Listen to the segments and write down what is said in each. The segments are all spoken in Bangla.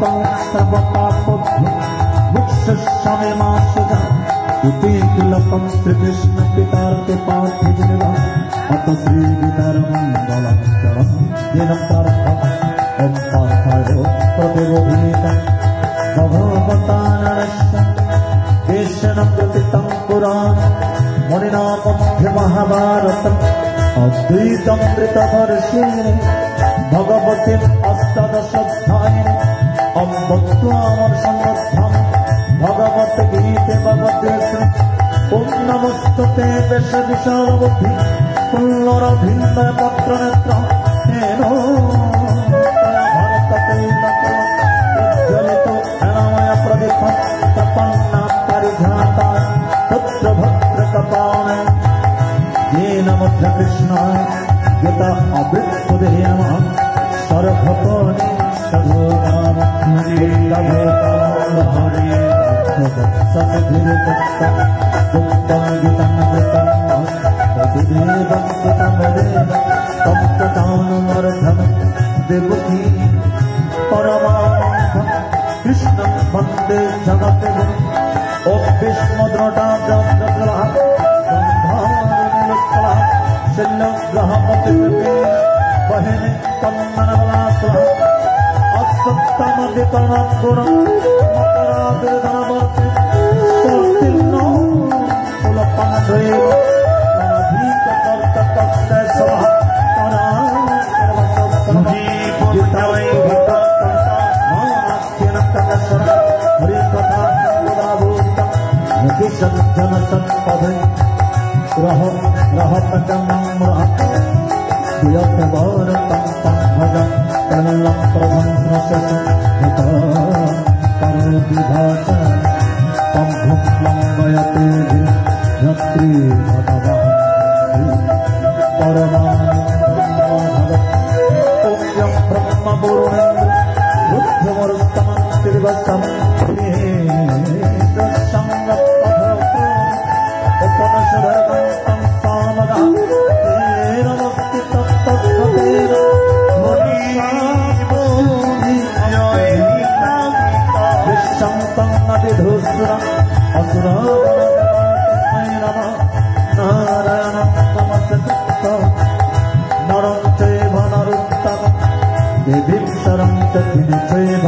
पापं सर्वपापभ्यो मुक्षस्वामे मासुजा उति किलकं श्रीकृष्ण पितार्थे पार्थिवः अत श्री गीतार मंगलम दिनं पार्थः ओम पार्थाय प्रतिबोधितं भगवता नरस्य देशेन प्रतितं पुराण मुनिना मध्ये महाभारतम् अद्वैतामृतवर्षिणे भगवते अष्टादशाध्याये अम्बत्वामर संबद्धम् भगवते गीते भगवते श्री ओम नमस्ते वेश विशाल बुद्धि पुल्लर भिन्न पत्र नेत्र हेनो प्रज्वलित अनामय प्रदीप तपन्ना परिघाता तत्र भद्र कपाल येन मध्य कृष्ण गीता अवृत्तदे नमः सर्वभूतानि सदोदाम हरि हरि ससधीरतस्ता दुक्तं गीतं कृतं वसुदेवं सुतमदेव तं प्रतानुमर्धं देवकी परमानन्दं कृष्णं वन्दे जगद्गुरुं ॐ विष्णुद्रष्टाद्रष्टग्रहः गन्धारुणिलुत्कलः शल्यग्रहपतिकृते बहिने कन्ननबलासुरः असत्तमधिकरणं गुणं मकरादिर्धनवर्ति स्वर्तिर्नो कुलपन्धेव अनधिककर्तकस्य सभा जनसत्पदे कमलं करोति भाषा तं भुक्लम्बयते परमानन्दं ब्रह्मपुरुणेन्द्र बुद्धवरस्तमं देवीं शरं तथिनि चैव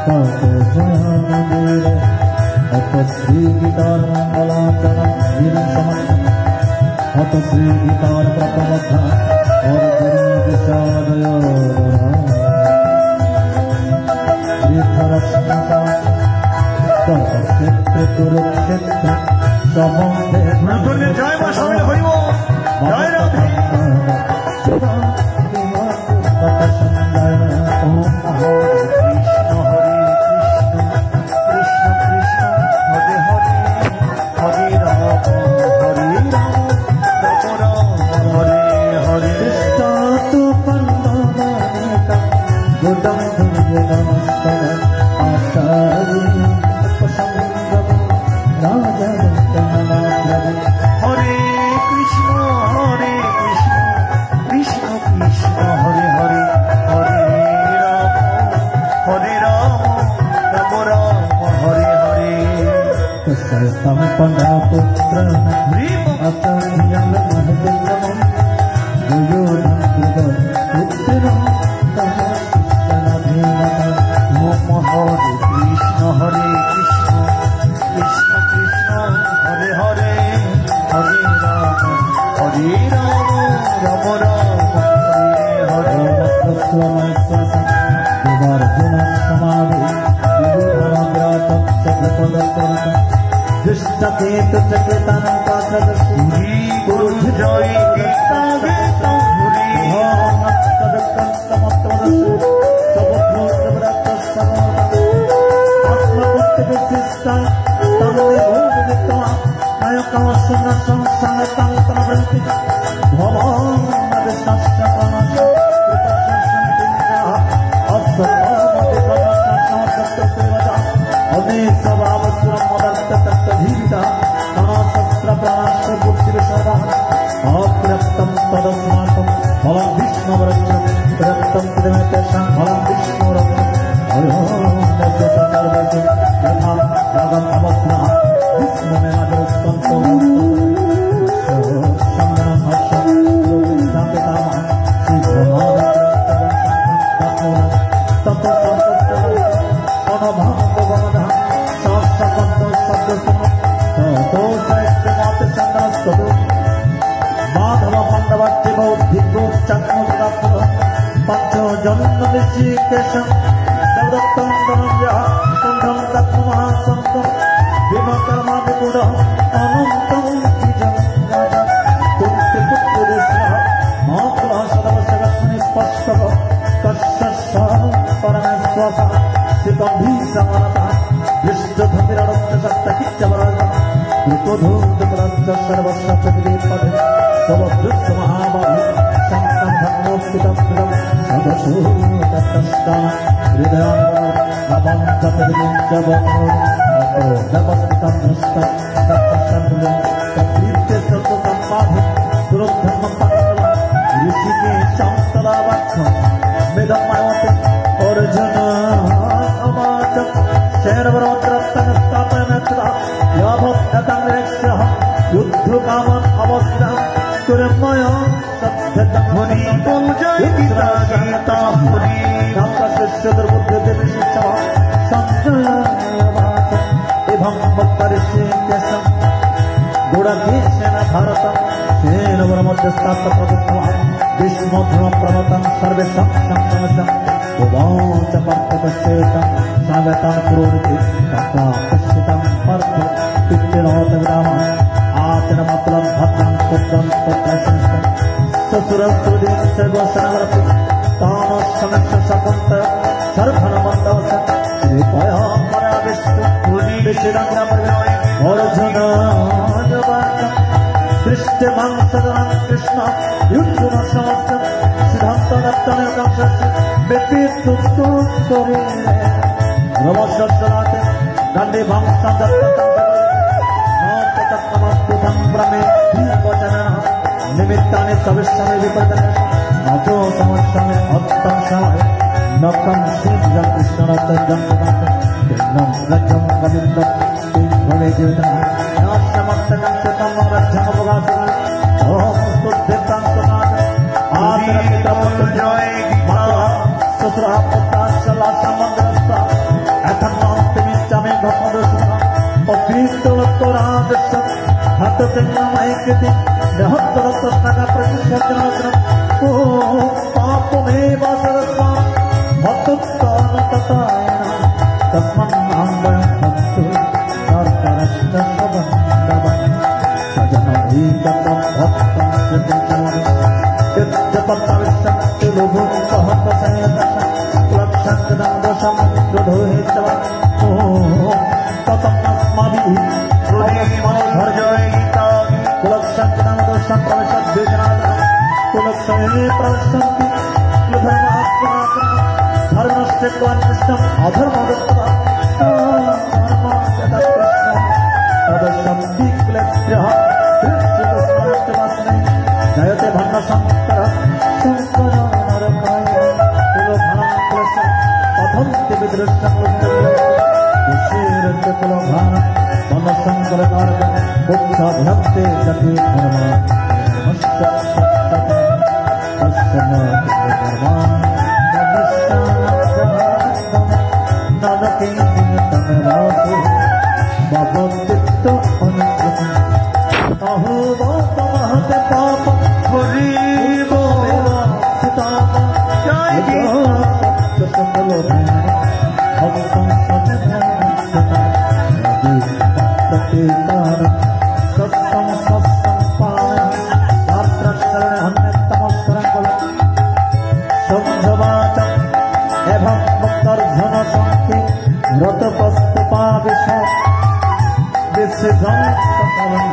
तपजानदेव अत श्रीगीतार मङ्गलाचरणं वीरसमर्थम् अत श्रीगीतार प्रपवद्धा अर्जुन विषादय श्रीधरस्मृता तपक्षेत्रे कुरुक्षेत्र समन्ते जय मा शामिल हरिव जय राधे Hare তত অনভাববনধা সশব্দ শব্দ তত সাহিত্য মত চন্দ্রস্তু মাধব পাণ্ডবাচ্য বৌদ্ধিক চাকমুক্তাত্ম পঞ্চ জন্ম ঋষিকেশম দেবদত্তম ধনঞ্জয় কুণ্ঠম তত্ম মহাসন্ত ভীমকর্মাদিগুণ অনন্তম দ্বিজং রাজা কুন্তি পুত্রদেশः মাতৃ সদবশগস্মনি স্পষ্টব কশ্যস্যः পরমেশ্বরः শ্রীগম্ভী সমানতः দৃষ্টধমিরণস্য সপ্তকিচ্ছবরজः ঋতুধূতপরঞ্চ সর্বস্বচক্রীপদে সবদৃশ্য মহাবাহু শান্তম ধর্মোস্থিতম সদশূতস্তন হৃদয়াঙ্গন নবঞ্চতরিঞ্চবতর অতো নবস্থিতম নষ্টম সপ্তসম্ভুলম তত্রিত্য সত্তসম্পাধি সুরদ্ধর্ম পাণ্ডব ঋষিকেশম তদাবাক্ষম মেদমায়তে অর্জুন অবাচক शेरवरोत्रत्तन स्थापयमेत्तदा यावत्ततं निरीक्ष्यः युद्धकामम् अवस्था कुर्मया सत्यतं मुनि पूजयिता गीता मुनि नमस्यदुर्बुद्धिर्विशिष्टः सञ्जयवाच एवं भक्तऋषिकेशं गुणकेशेन भारतं तेन वरमध्यस्थात्तप्रदत्तवान् विष्णुध्रुवप्रवतं सर्वेषां संगमसम् उवाच पार्थपश्येतं स्वागतं कुर्वन्ति तथा पश्यतं पार्थ पितृनोतविरामः आचरमतलं भद्रं पुत्रं पुत्रशंस्तं ससुरसुदीं सर्वशनवरति तामसमक्ष सकन्तय सर्वनमन्दवसन् कृपया मराविष्टु विशिरङ्गमर्गणोय अर्जुनायवाचम् दृष्टिमं सदनं कृष्ण युद्धुनसमस्तं सिद्धान्तदत्तनिर्गंशस्य व्यतीतुस्तुस्तुरे नमस्कारते दण्डे भंसं दत्तं नमस्तमस्तुतं प्रमे वचनः निमित्तानि सविष्टमे विपदने अतो समस्यामे अत्तं समय नकं श्रीजं कृष्णरत्नं कृष्णं रज्जं गोविन्दं भवे जीवनं नमस्तमस्तं शतं रज्जं भोगासनं ओम स्तुत्यं सनात आदरपितरं जय माता ससुरा पुत्रा चला समंद्रस्ता अथमांतिमिच्चामे भक्तदुष्टा पतितोत्तरादश हततिन्नमैक्यति नहत्तरत्नका प्रतिशतनत्रं ओ पापमेव सरस्वा भक्तोत्तानततायन तस्मन्नाम्बयं भक्तो नर्तरश्चबन्धवं सजनभीकतं भक्तं श्रुतिचलम् यज्जपत्तविश्वं तिरुभुं सहस्रशयनदशं लक्षं दशं रुधोहितवम् ओ ततं अस्माभिः भर्जयिता कुलक्षं दशं प्रविशद्विजनादः कुलक्षये प्रविशन्ति कुलधर्मात्मनात्मना धर्मस्य क्वान्निष्ठम् अधर्मदत्तः धर्माद्यतकृष्णं तदशन्ति कुलस्यः कृष्णस्मरत्यमस्मै जयते भन्नशङ्कर शङ्कर नरकाय कुलभानकृष्ण पठन्ति विदृष्टं विशेरस्य कुलभान मनशङ्करकारक बुद्धभक्ते गति धर्म नमश्च धर्मान् ननकिन्तमरासु भवन्तित्तो अनुकृतं अहो महते पाप हरि वो सीताम जय सकलो भक्तं सजनस्ता यदि भक्तकेतार सत्सं पाय शास्त्रशरण अन्यतमस्करं संभवाचं एवं भक्तर्धन संख्ये व्रतपस्तुपाविश विसिद्धं सकलं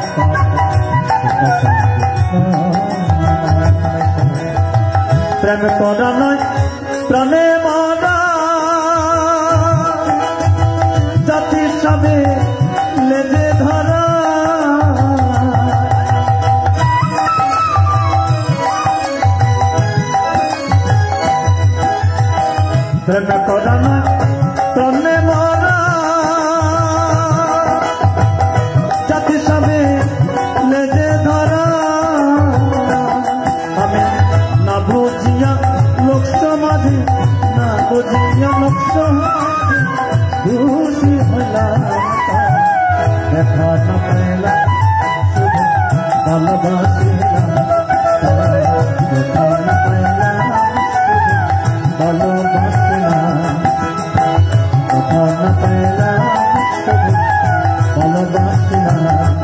प्रेम करनाय प्राणे माना जाति सबे लेजे धरा प्रेम करनाय प्राणे माना जाति सबे लेजे धरा हमें ना भूजिया लोक समाधि ना বুঝিয়া নকশহারি খুশি হলাম দেখা না পেলাম শুধু ভালোবাসিলাম দেখা না পেলাম শুধু ভালোবাসিলাম দেখা না পেলাম শুধু ভালোবাসিলাম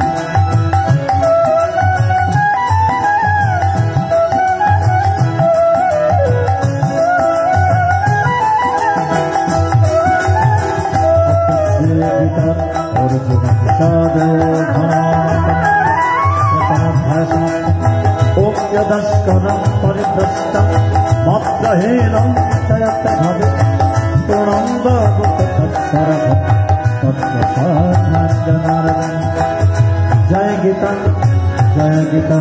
Daskaram pariprastam matkahelam tayatbhave prananda guptatsarabha tatsarabha Jai Gita Jai Gita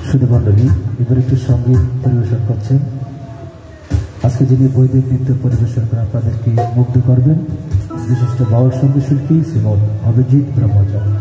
শুধু বান্ধবী এবার একটু সঙ্গীত পরিবেশন করছেন আজকে যিনি বৈদিক নৃত্য পরিবেশন করে আপনাদেরকে মুগ্ধ করবেন বিশিষ্ট বাউল সঙ্গীত শিল্পী শ্রীমৎ অভিজিৎ ব্রহ্মচারী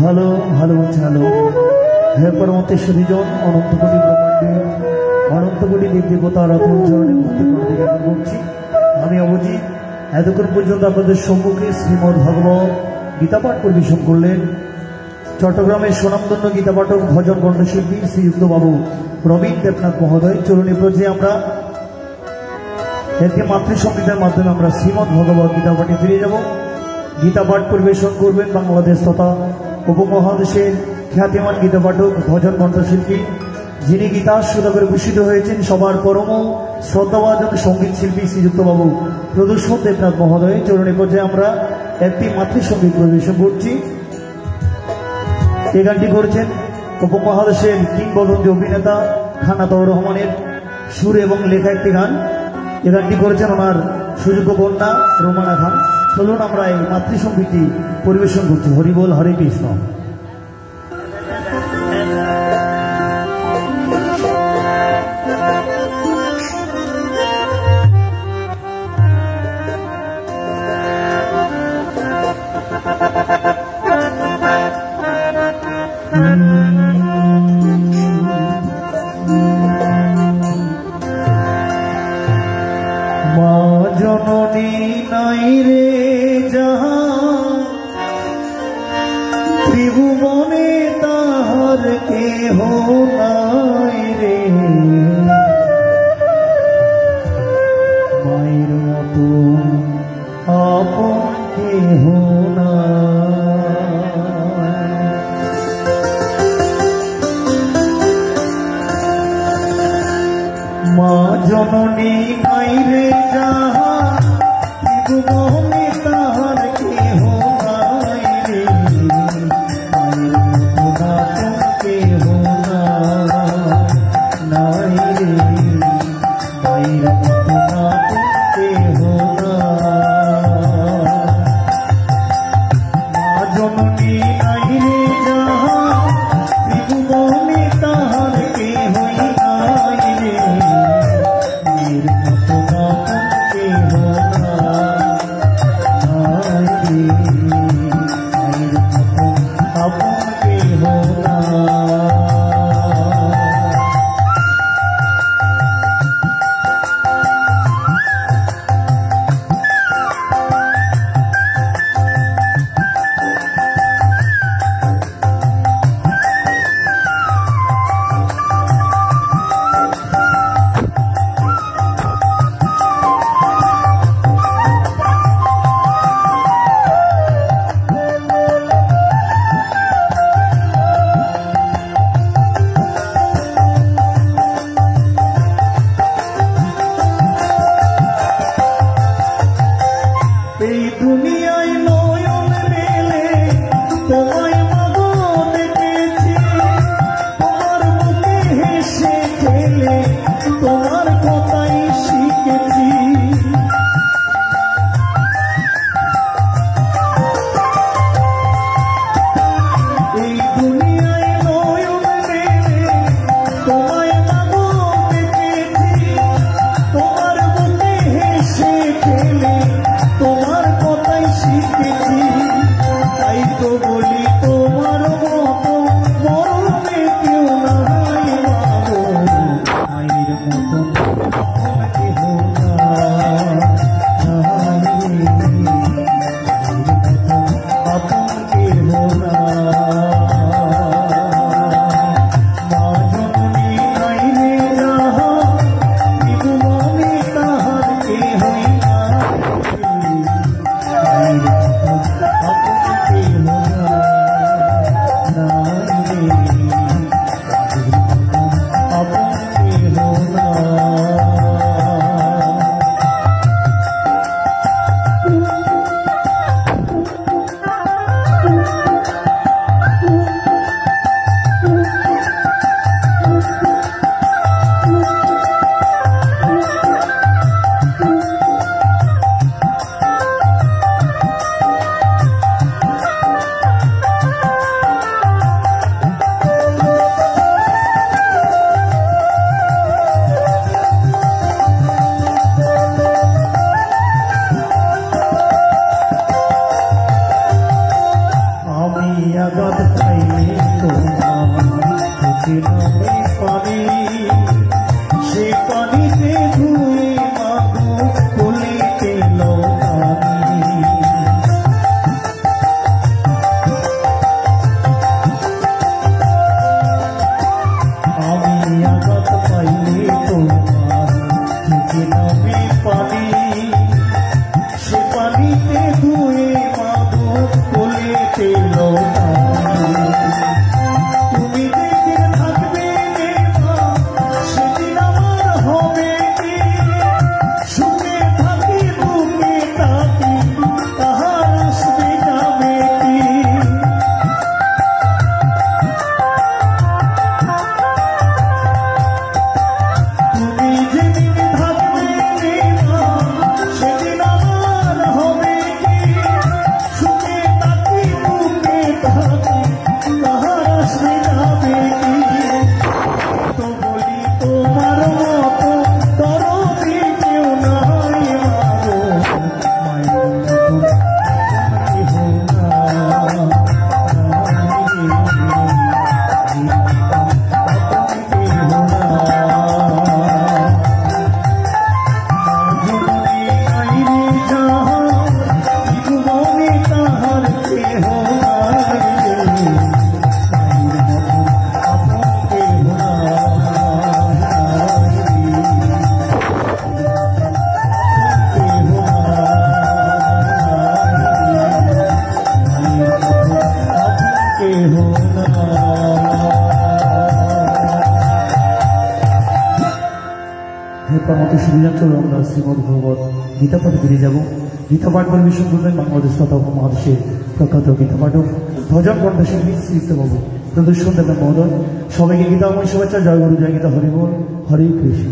হ্যালো হ্যালো হ্যালো হে পরমতেশ্বরীজন অনন্তকোটি ব্রহ্মাণ্ডের অনন্তকোটি দেবদেবতার অতুল চরণে মুক্তি জ্ঞাপন করছি আমি অভিজিৎ এতক্ষণ পর্যন্ত আপনাদের সম্মুখে শ্রীমদ্ ভগবত গীতাপাঠ পরিবেশন করলেন চট্টগ্রামের সুনামধন্য গীতাপাঠক ভজন কণ্ঠশিল্পী শ্রীযুক্ত বাবু প্রবীণ দেবনাথ মহোদয় চরণে পর্যায়ে আমরা একটি মাতৃসঙ্গীতের মাধ্যমে আমরা শ্রীমদ্ ভগবত গীতাপাঠে ফিরে যাব গীতাপাঠ পরিবেশন করবেন বাংলাদেশ তথা উপমহাদেশের খ্যাতিমান গীতাপাঠক ভজন কণ্ঠশিল্পী যিনি গীতার সুতা করে ভূষিত হয়েছেন সবার পরম শ্রদ্ধাভাজন সঙ্গীত শিল্পী শ্রীযুক্ত বাবু প্রদূষণ দেবনাথ মহোদয় চরণে পর্যায়ে আমরা একটি মাতৃসঙ্গীত পরিবেশন করছি এই গানটি করেছেন উপমহাদেশের কিংবদন্তি অভিনেতা খান আতাউর রহমানের সুর এবং লেখা একটি গান এই গানটি করেছেন ওনার সুযোগ্য কন্যা রোমানা খান চলুন আমরা এই মাতৃসঙ্গীতটি পরিবেশন করছি হরি বল হরে কৃষ্ণ মা জননী নাই রে যাহা ত্রিভুবনে তাহার কেহ নাই রে মায়ের মতো আপন কেহ মা জননী নাই রে যাহা ত্রিভুবনে তাহার কেহ নাই রে মায়ের মতো আপন কেহ নাই রে মায়ের মতো আপন কেহ মা জননী নাই রে যাহা ত্রিভুবনে তাহার কেহ নাই রে মায়ের মতো আপন কেহ নাই রে মায়ের মতো আপন কেহ নাই শ্রীমদ ভগবত গীতা পাঠে ফিরে যাব। গীতা পাঠ পরিবেশন করবেন বাংলাদেশ তথা উপমহাদেশের প্রখ্যাত গীতা পাঠক ভজন কণ্ঠশিল্পী শ্রীবাবু প্রদর্শন দেবেন মহোদয়। সবাইকে গীতাময় শুভেচ্ছা। জয় গুরু, জয় গীতা, হরি বল, হরে কৃষ্ণ।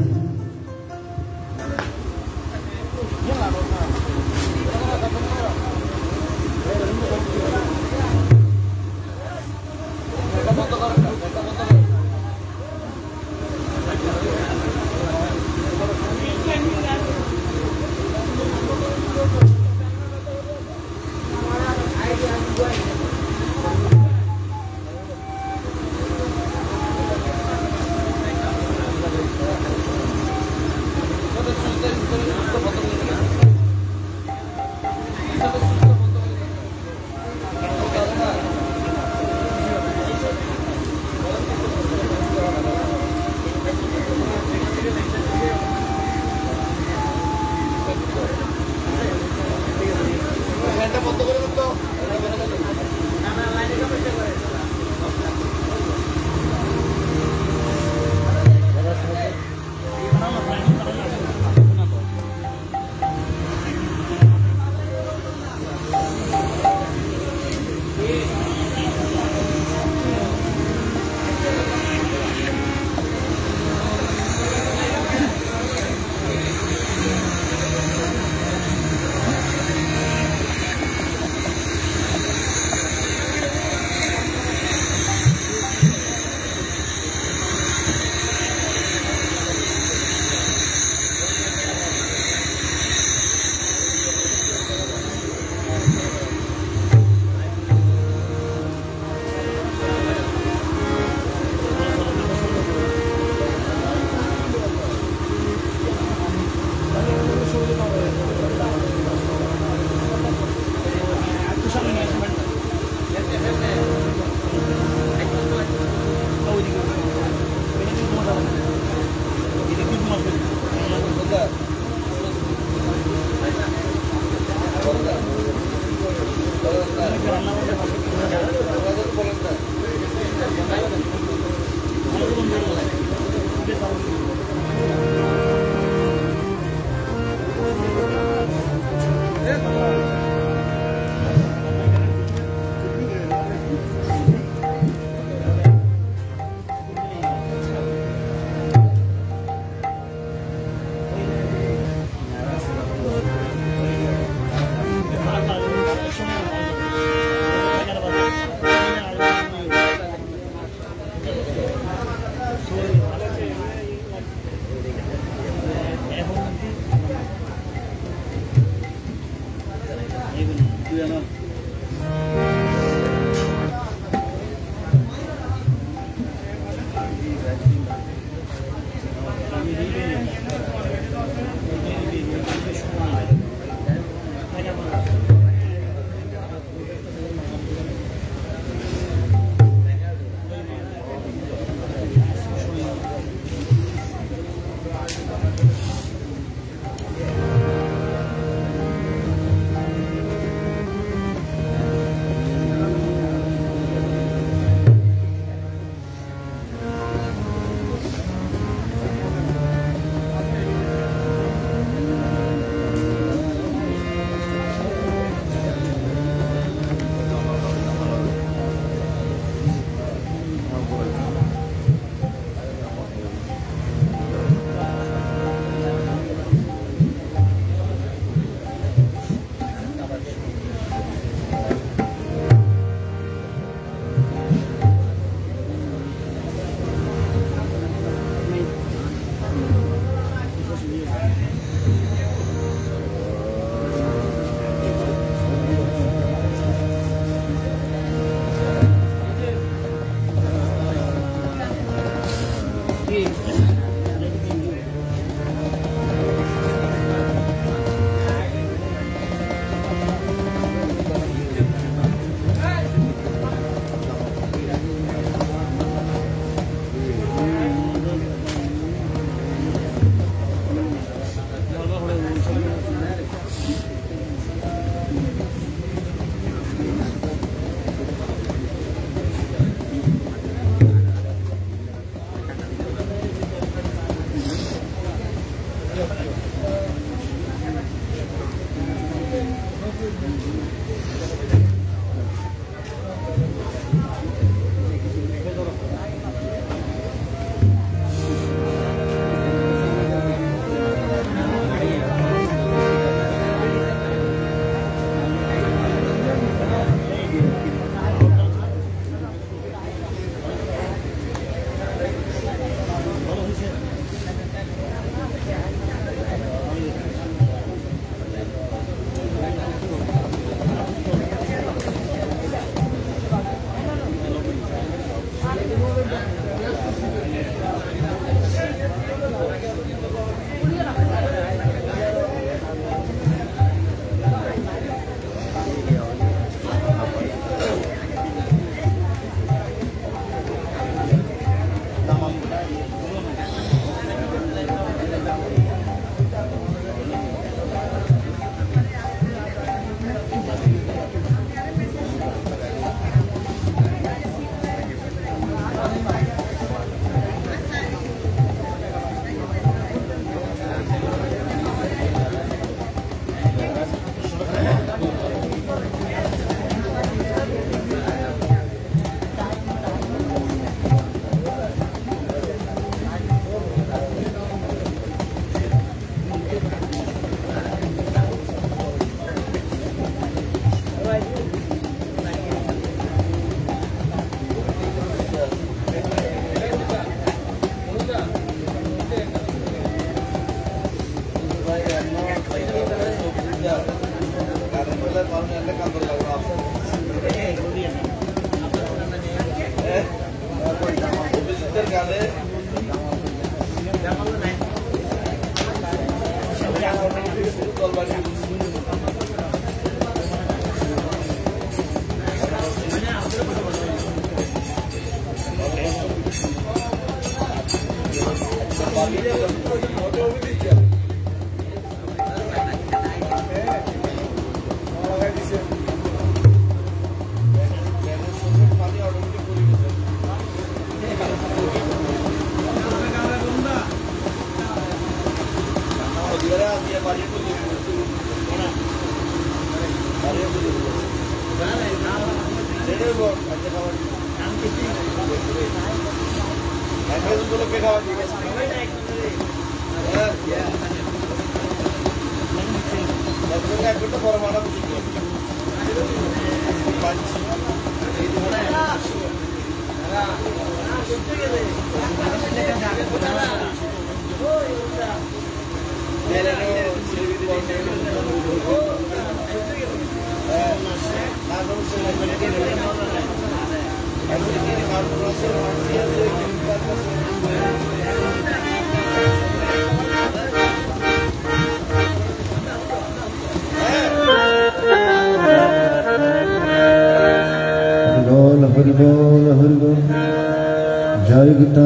जय गीता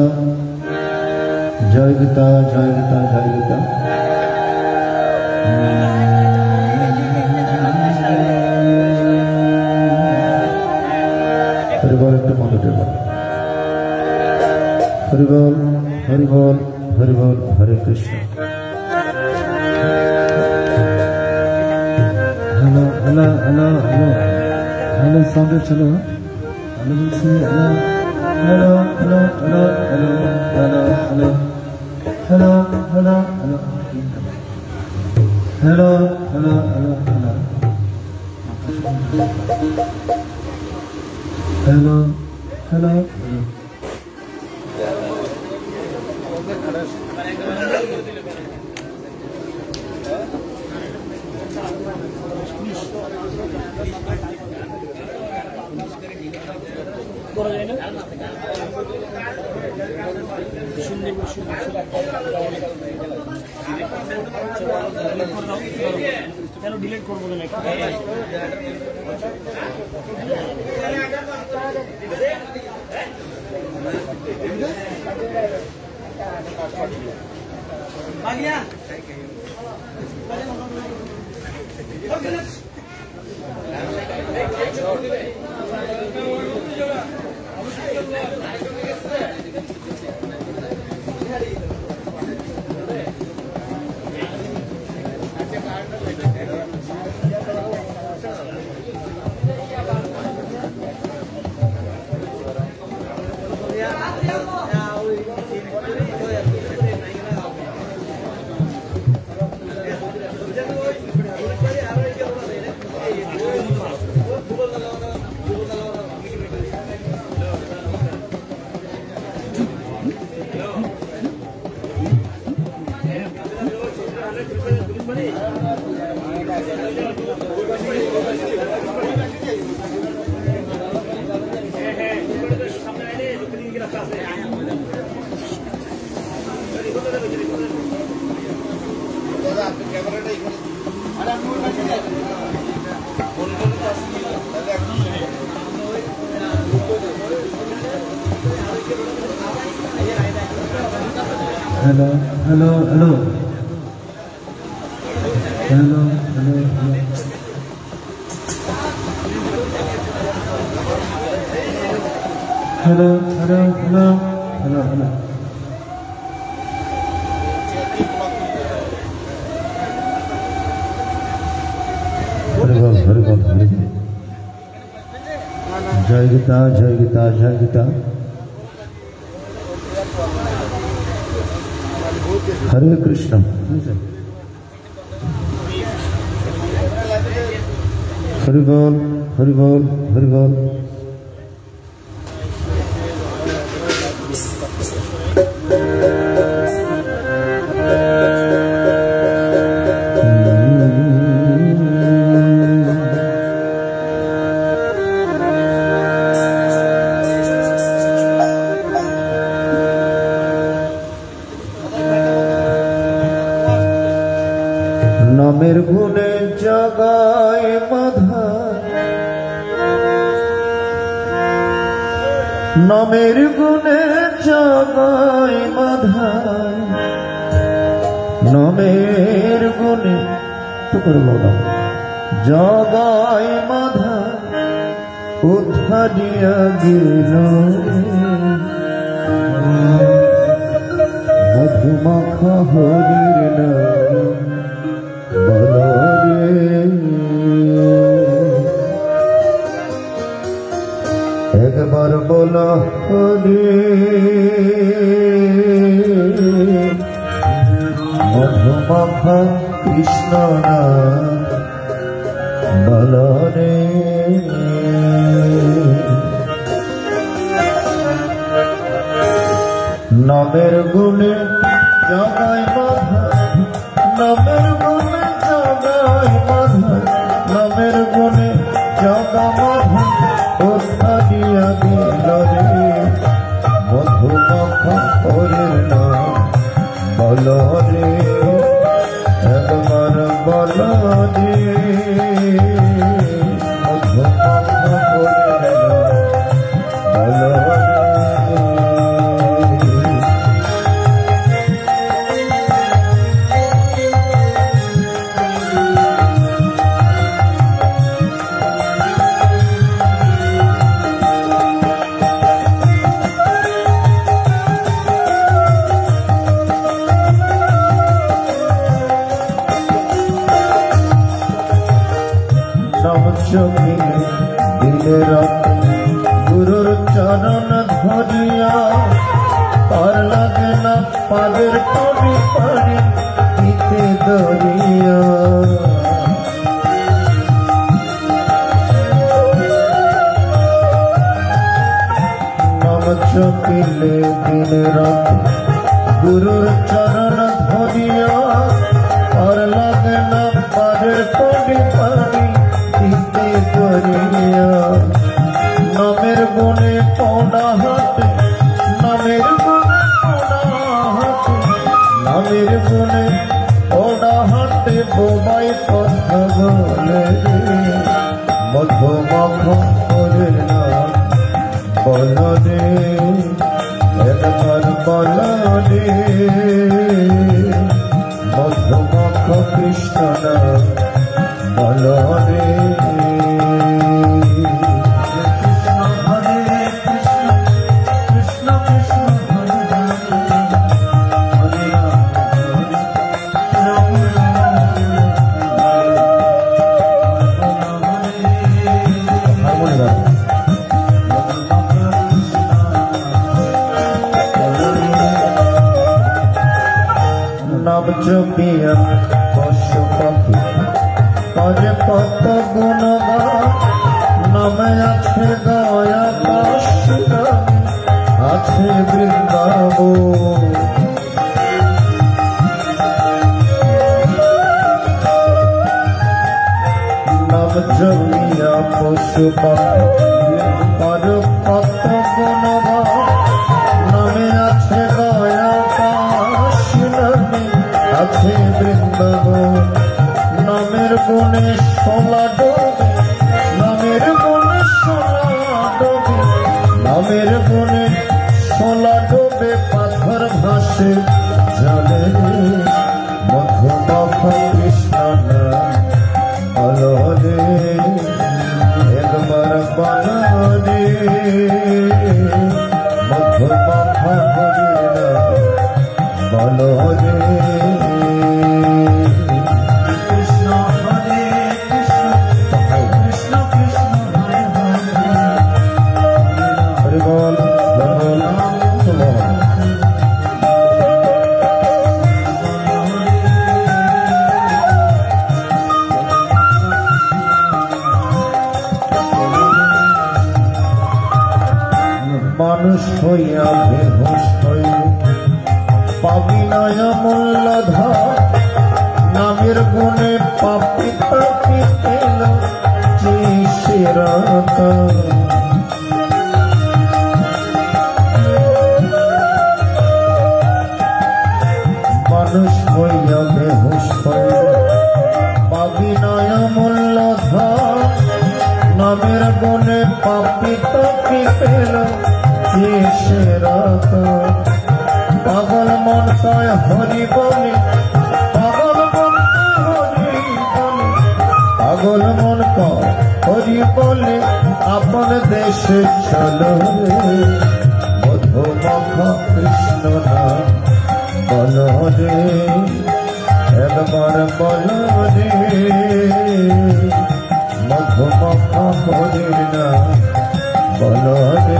जय गीता जय गीता जय गीता हरिबोल एक मन देव हरिबोल हरिबोल हरिबोल Hare Krishna hello hello hello hello hello sound चलो हेलो से hello hello hello hello hello hello hello hello hello hello hello hello hello hello delete कर बोले Hello, hello, hello. Hello, hello, hello. Hello, hello, hello. Hello, hello. Haribol, Haribol, Haribol. Jai Gita, Jai Gita, Jai Gita. Hare Krishna. Haribol, Haribol, Haribol. নামের গুণে জাগায় মাধা, নামের গুণে জাগায় মাধা, নামের গুণে তো করে বলো জাগায় মাধা, উদ্ধারিয়া গেল মধুমাখা হরির নাম একবার বলা হরে মধুমাখা কৃষ্ণ নাম বলা রে। নামের গুণে জগায় মাধা, নামের গুণে জগায় মাধা, নামের গুণে জগা মাধা, উদ্ধারিয়া গেল রে মধুমাখা হরির নাম বল রে। একবার বল রে মধুমাখা হরির নাম বল রে। চোখিলে দিলে রাতে গুরুর চরণ ধরিয়া, তার লাগে না পাদের কবি পারি দিতে দরিয়া। নাম চোখিলে দিলে রাতে গুরুর চরণ ধরিয়া, তার লাগে না পাদের কবি পারি দিতে দরিয়া। নামের গুণে পৌনা হাতে, নামের গুণে পৌনা হাতে, নামের গুণে পৌনা হাতে বোবাই কথা বলে রে মধুমাখা হরির নাম বল রে। একবার বল রে মধুমাখা কৃষ্ণ নাম বল রে। নাম জপিয়া পশু পাখি করে কত গুণগান, নামে আছে গয়া কাশীরা, আছে বৃন্দাবন। নামে আছে গয়া পাশ নামে আছে বৃন্দাবন নামের গুণে সোলা ডোবে নামের গুণে সোলা ডোবে নামের গুণে সোলা ডোবে পাথর ভাসে জলে মধুমাখা কৃষ্ণ অলরে একবার বলরে মধুমাখা হরিণ বলরে কৃষ্ণ হরে কৃষ্ণ কৃষ্ণ কৃষ্ণ হরে হরে বল মানুষ হইয়া বেহুশ হইলে পাবি নয় মূল্য ধর নামের গুণে পাপি তাপি পেল চিরত মানুষ হইয়া বেহুশ হইলে পাবি নয় মূল্য ধর নামের গুণে পাপি তাপি পেল পাগল মন কয় হরি বলে পাগল মন হরি বলে পাগল মন কয় হরি বলে আপন দেশে চলো মধুমাখা কৃষ্ণ নাম বল রে একবার বল রে মধুমাখা হরির নাম বল রে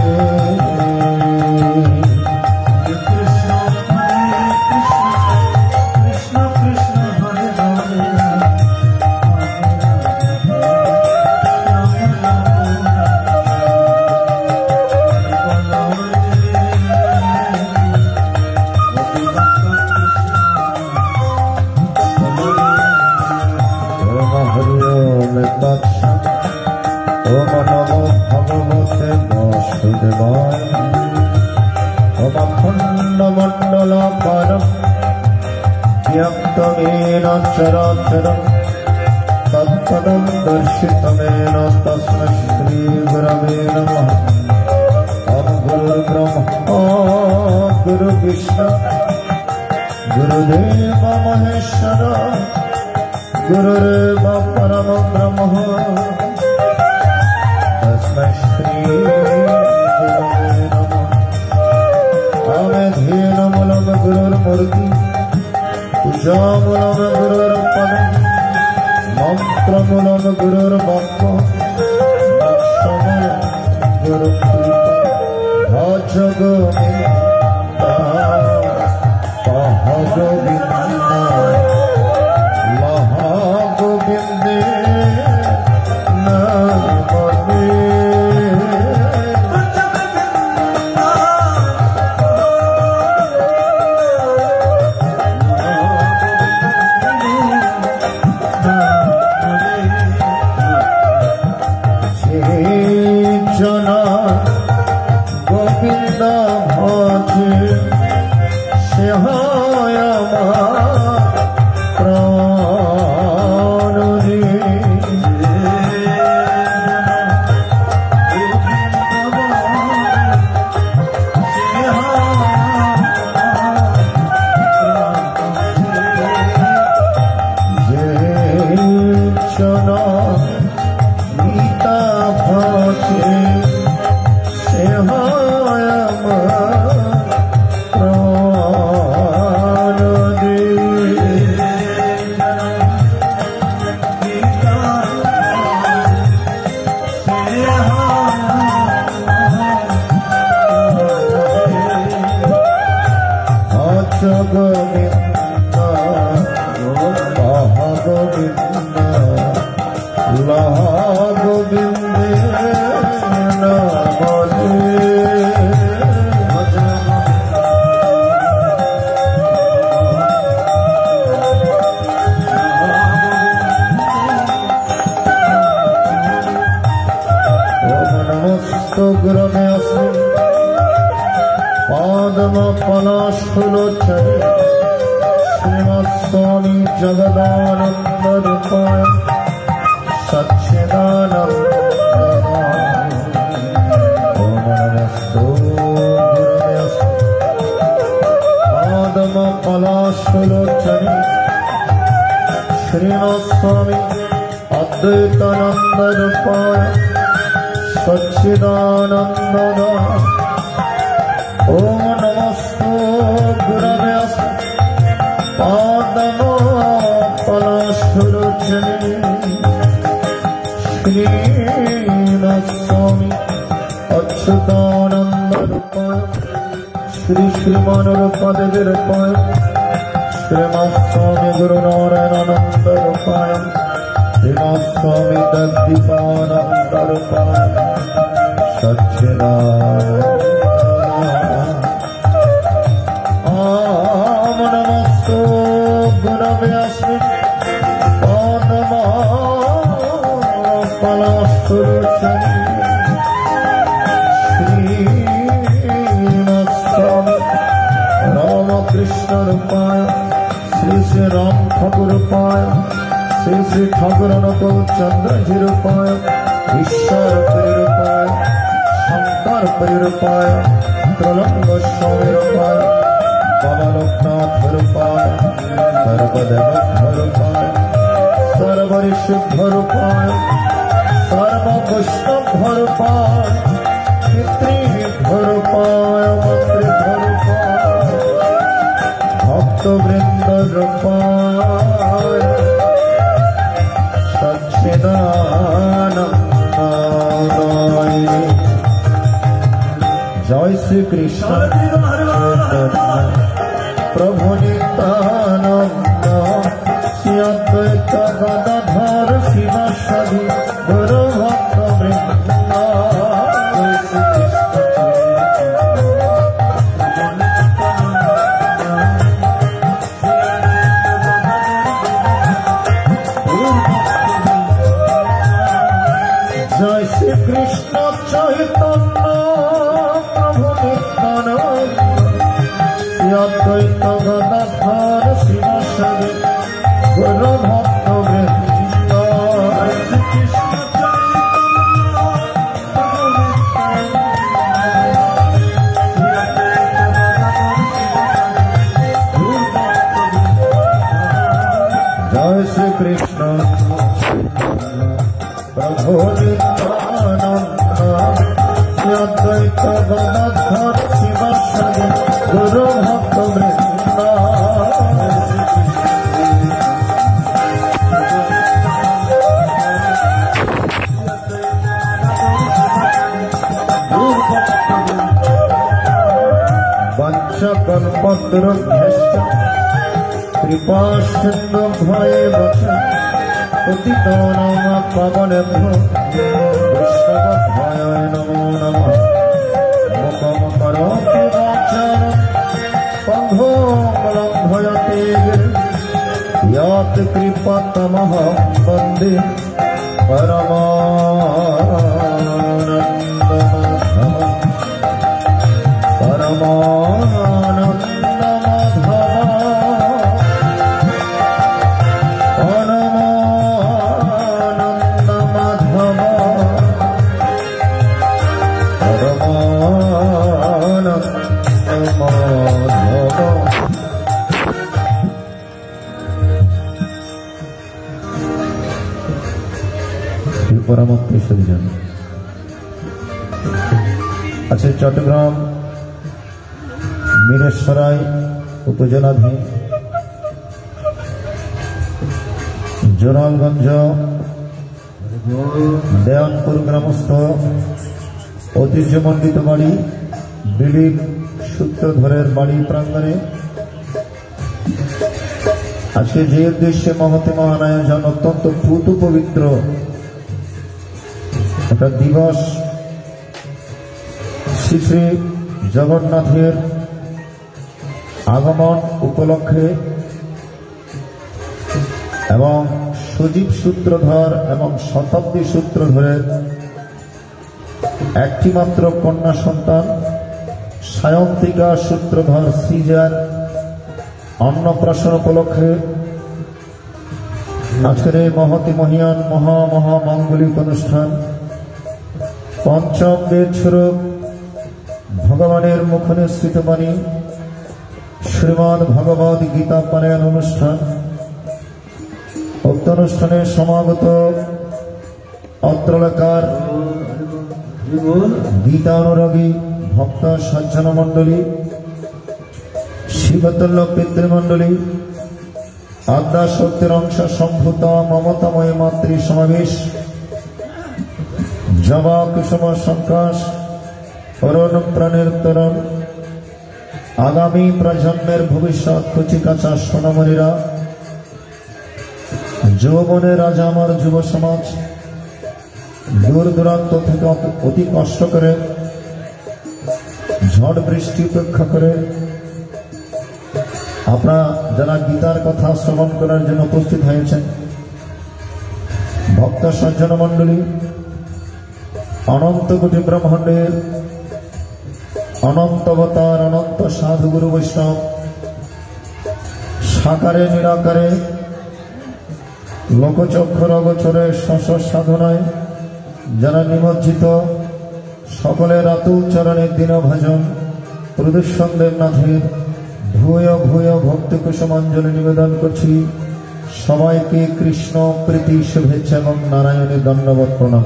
मण्डलाकारं व्यक्तमेन चराचरं तत्पदं दर्शितमेन तस्मै श्रीगुरवे नमः। ॐ गुरुर्ब्रह्मा गुरुर्विष्णु गुरुदेव महेश्वर गुरुरेव परम ब्रह्म तस्मै श्रीगुरवे नमः। ध्येयमूलं गुरुर्मूर्ति पूजामूलं गुरुर्पदं मंत्रमूलं गुरुर्वाक् मोक्षमूलं गुरुकृपा भज गोविन्दा कह गोविन्दा लहा गोविन्दे नमः। गोविंद पलाशलोचने श्रीमत्स्वामी जगदानंद रूपाय सच्चिदानंद पादम पलाशलोचने श्रीमत्स्वामी अद्वैतानंद रूपाय सच्चिदानंद ओम नमस्ते गुरवे पादम पलाशलोचने श्रीमत्स्वामी अच्युतानंद रूपाय श्री श्रीमानरूपादेवी रूपाय श्रीमत्स्वामी गुरुनारायणानंद रूपाय श्रीमत्स्वामी दीपानंद रूपाय सच्चिदानंद ओम नमस्ते गुरवे पादम पलाशलोचने श्रीमत्स्वामी रामकृष्ण रूपाय श्री श्री राम ठाकुर रूपाय श्री श्री ठाकुर अनुकूल चंद्र जी रूपाय ईश्वर परिरूपाय शंकर परिरूपाय त्रलंग स्वामी रूपाय बाबा लोकनाथ रूपाय सर्वदेव रूपाय सर्वऋषिभ रूपाय सर्व वैष्णव रूपाय पितृभ रूपाय मातृभ रूपाय भक्त वृंद रूपाय सच्चिदानंदाय जय श्री कृष्ण प्रभु नित्यानंद श्री अद्वैत गदाधर शिवासादि गुरु भक्त वृंद जय श्री कृष्ण चैतन्य प्रभु नित्यानंद श्री अद्वैत गदाधर शिवासादि गुरु भक्त वृंद जय श्री कृष्ण प्रभु नित्यानंद श्री अद्वैत गदाधर शिवासादि गुरु भक्त वृंद वंशकल्पतरुभ्यश्च कृपासिन्धुभ्यैव च पतितानां पावनेभ्यो वैष्णवेभ्यो नमो नमः मुखं करोति वाचालं पङ्गुं लङ्घयते यत् कृपातमहं वन्दे परमानन्दमाधवम् परमोत्तेश्वरी जन अच्छा चट्टग्राम मीरेश्वराय उपजेलाधीन जोरालगंज देवानपुर ग्रामस्थ ঐতিহ্যমণ্ডিত বাড়ি দিলীপ সূত্রধরের বাড়ি প্রাঙ্গণে আজকে যে উদ্দেশ্যে মহতে মহান আয়োজন অত্যন্ত পুত পবিত্র একটা দিবস শ্রী শ্রী জগন্নাথের আগমন উপলক্ষে এবং সজীব সূত্রধর এবং শতাব্দী সূত্রধরের একটি মাত্র কন্যা সন্তান সায়ন্তিকা সূত্রধর শ্রীজার অন্নপ্রাশন উপলক্ষে আজকের এই মহতি মহিয়ান মহামঙ্গলিক অনুষ্ঠান পঞ্চম বেদ স্বরূপ ভগবানের মুখনিসৃত বাণী শ্রীমদ্ ভগবদ গীতা পারায়ণ অনুষ্ঠান। উক্ত অনুষ্ঠানে সমাগত অত্র এলাকার গীতা অনুরাগী ভক্ত সজ্জন মণ্ডলী, শিবতুল্য পিতৃমণ্ডলী, আদ্যা শক্তির অংশ সম্ভূত মমতাময় মাতৃ সমাবেশ, জবা কুসুম সংকাশ, অরুণ প্রাণের তরণ, আগামী প্রজন্মের ভবিষ্যৎ কচিকাচা সোনামণিরা, যৌবনের রাজা আমার যুব সমাজ, দূর দূরান্ত থেকে অতি কষ্ট করে ঝড় বৃষ্টি উপেক্ষা করে আপনারা যারা গীতার কথা শ্রবণ করার জন্য উপস্থিত হয়েছেন, ভক্ত সজ্জন মণ্ডলী, অনন্ত কোটি ব্রহ্মাণ্ডের অনন্ত অবতার অনন্ত সাধু গুরু বৈষ্ণব, সাকারে নিরাকারে লোকচক্ষুর অগোচরে শশ সাধনায় যারা নিমজ্জিত, সকলের আতুল চরণের দীনভাজন প্রদূষণ দেবনাথের ভূয় ভূয় ভক্তি কুসুমাঞ্জলি নিবেদন করছি। সবাইকে কৃষ্ণ প্রীতি শুভেচ্ছা এবং নারায়ণের দণ্ডবত প্রণাম।